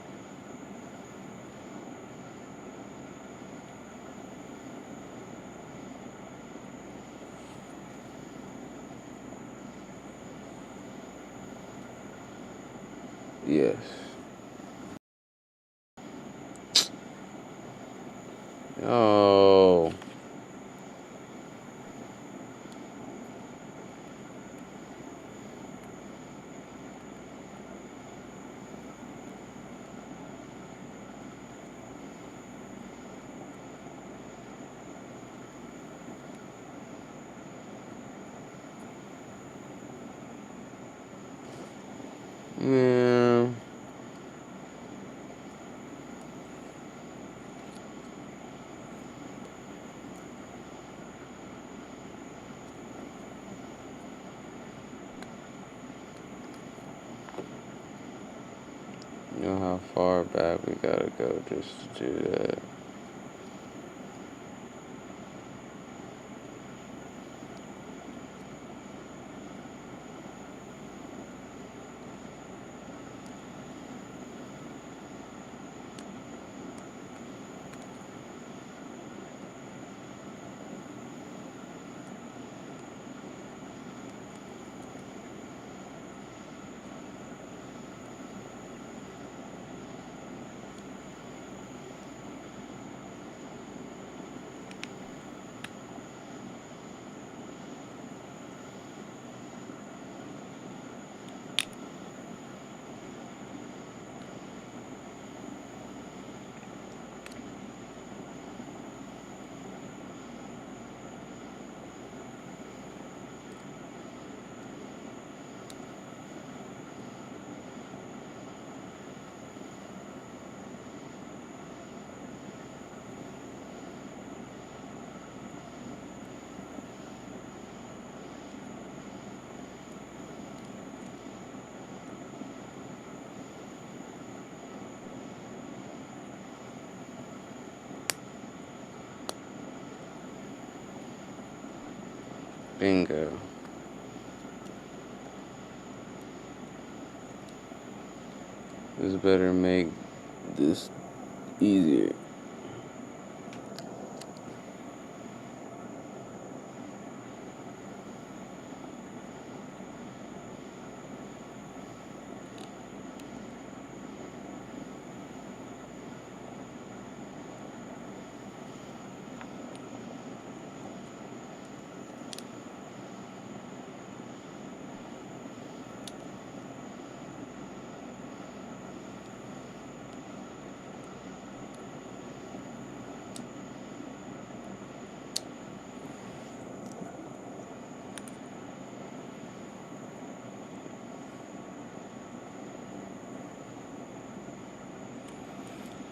Yes. Oh. Yeah. You know how far back we gotta go just to do that. Bingo. This better make this easier.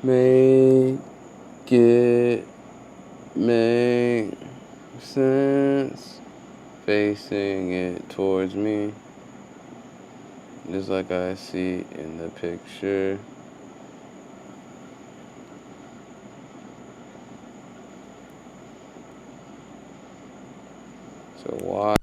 Make it make sense. Facing it towards me, just like I see in the picture. So why?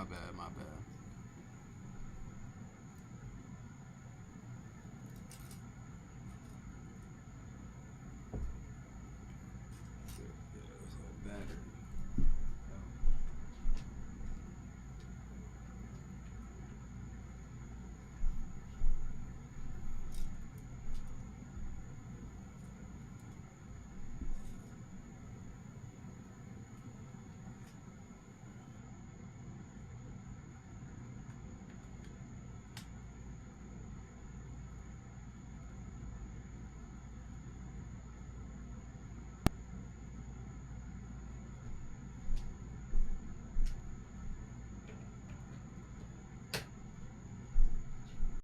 my bad, my bad.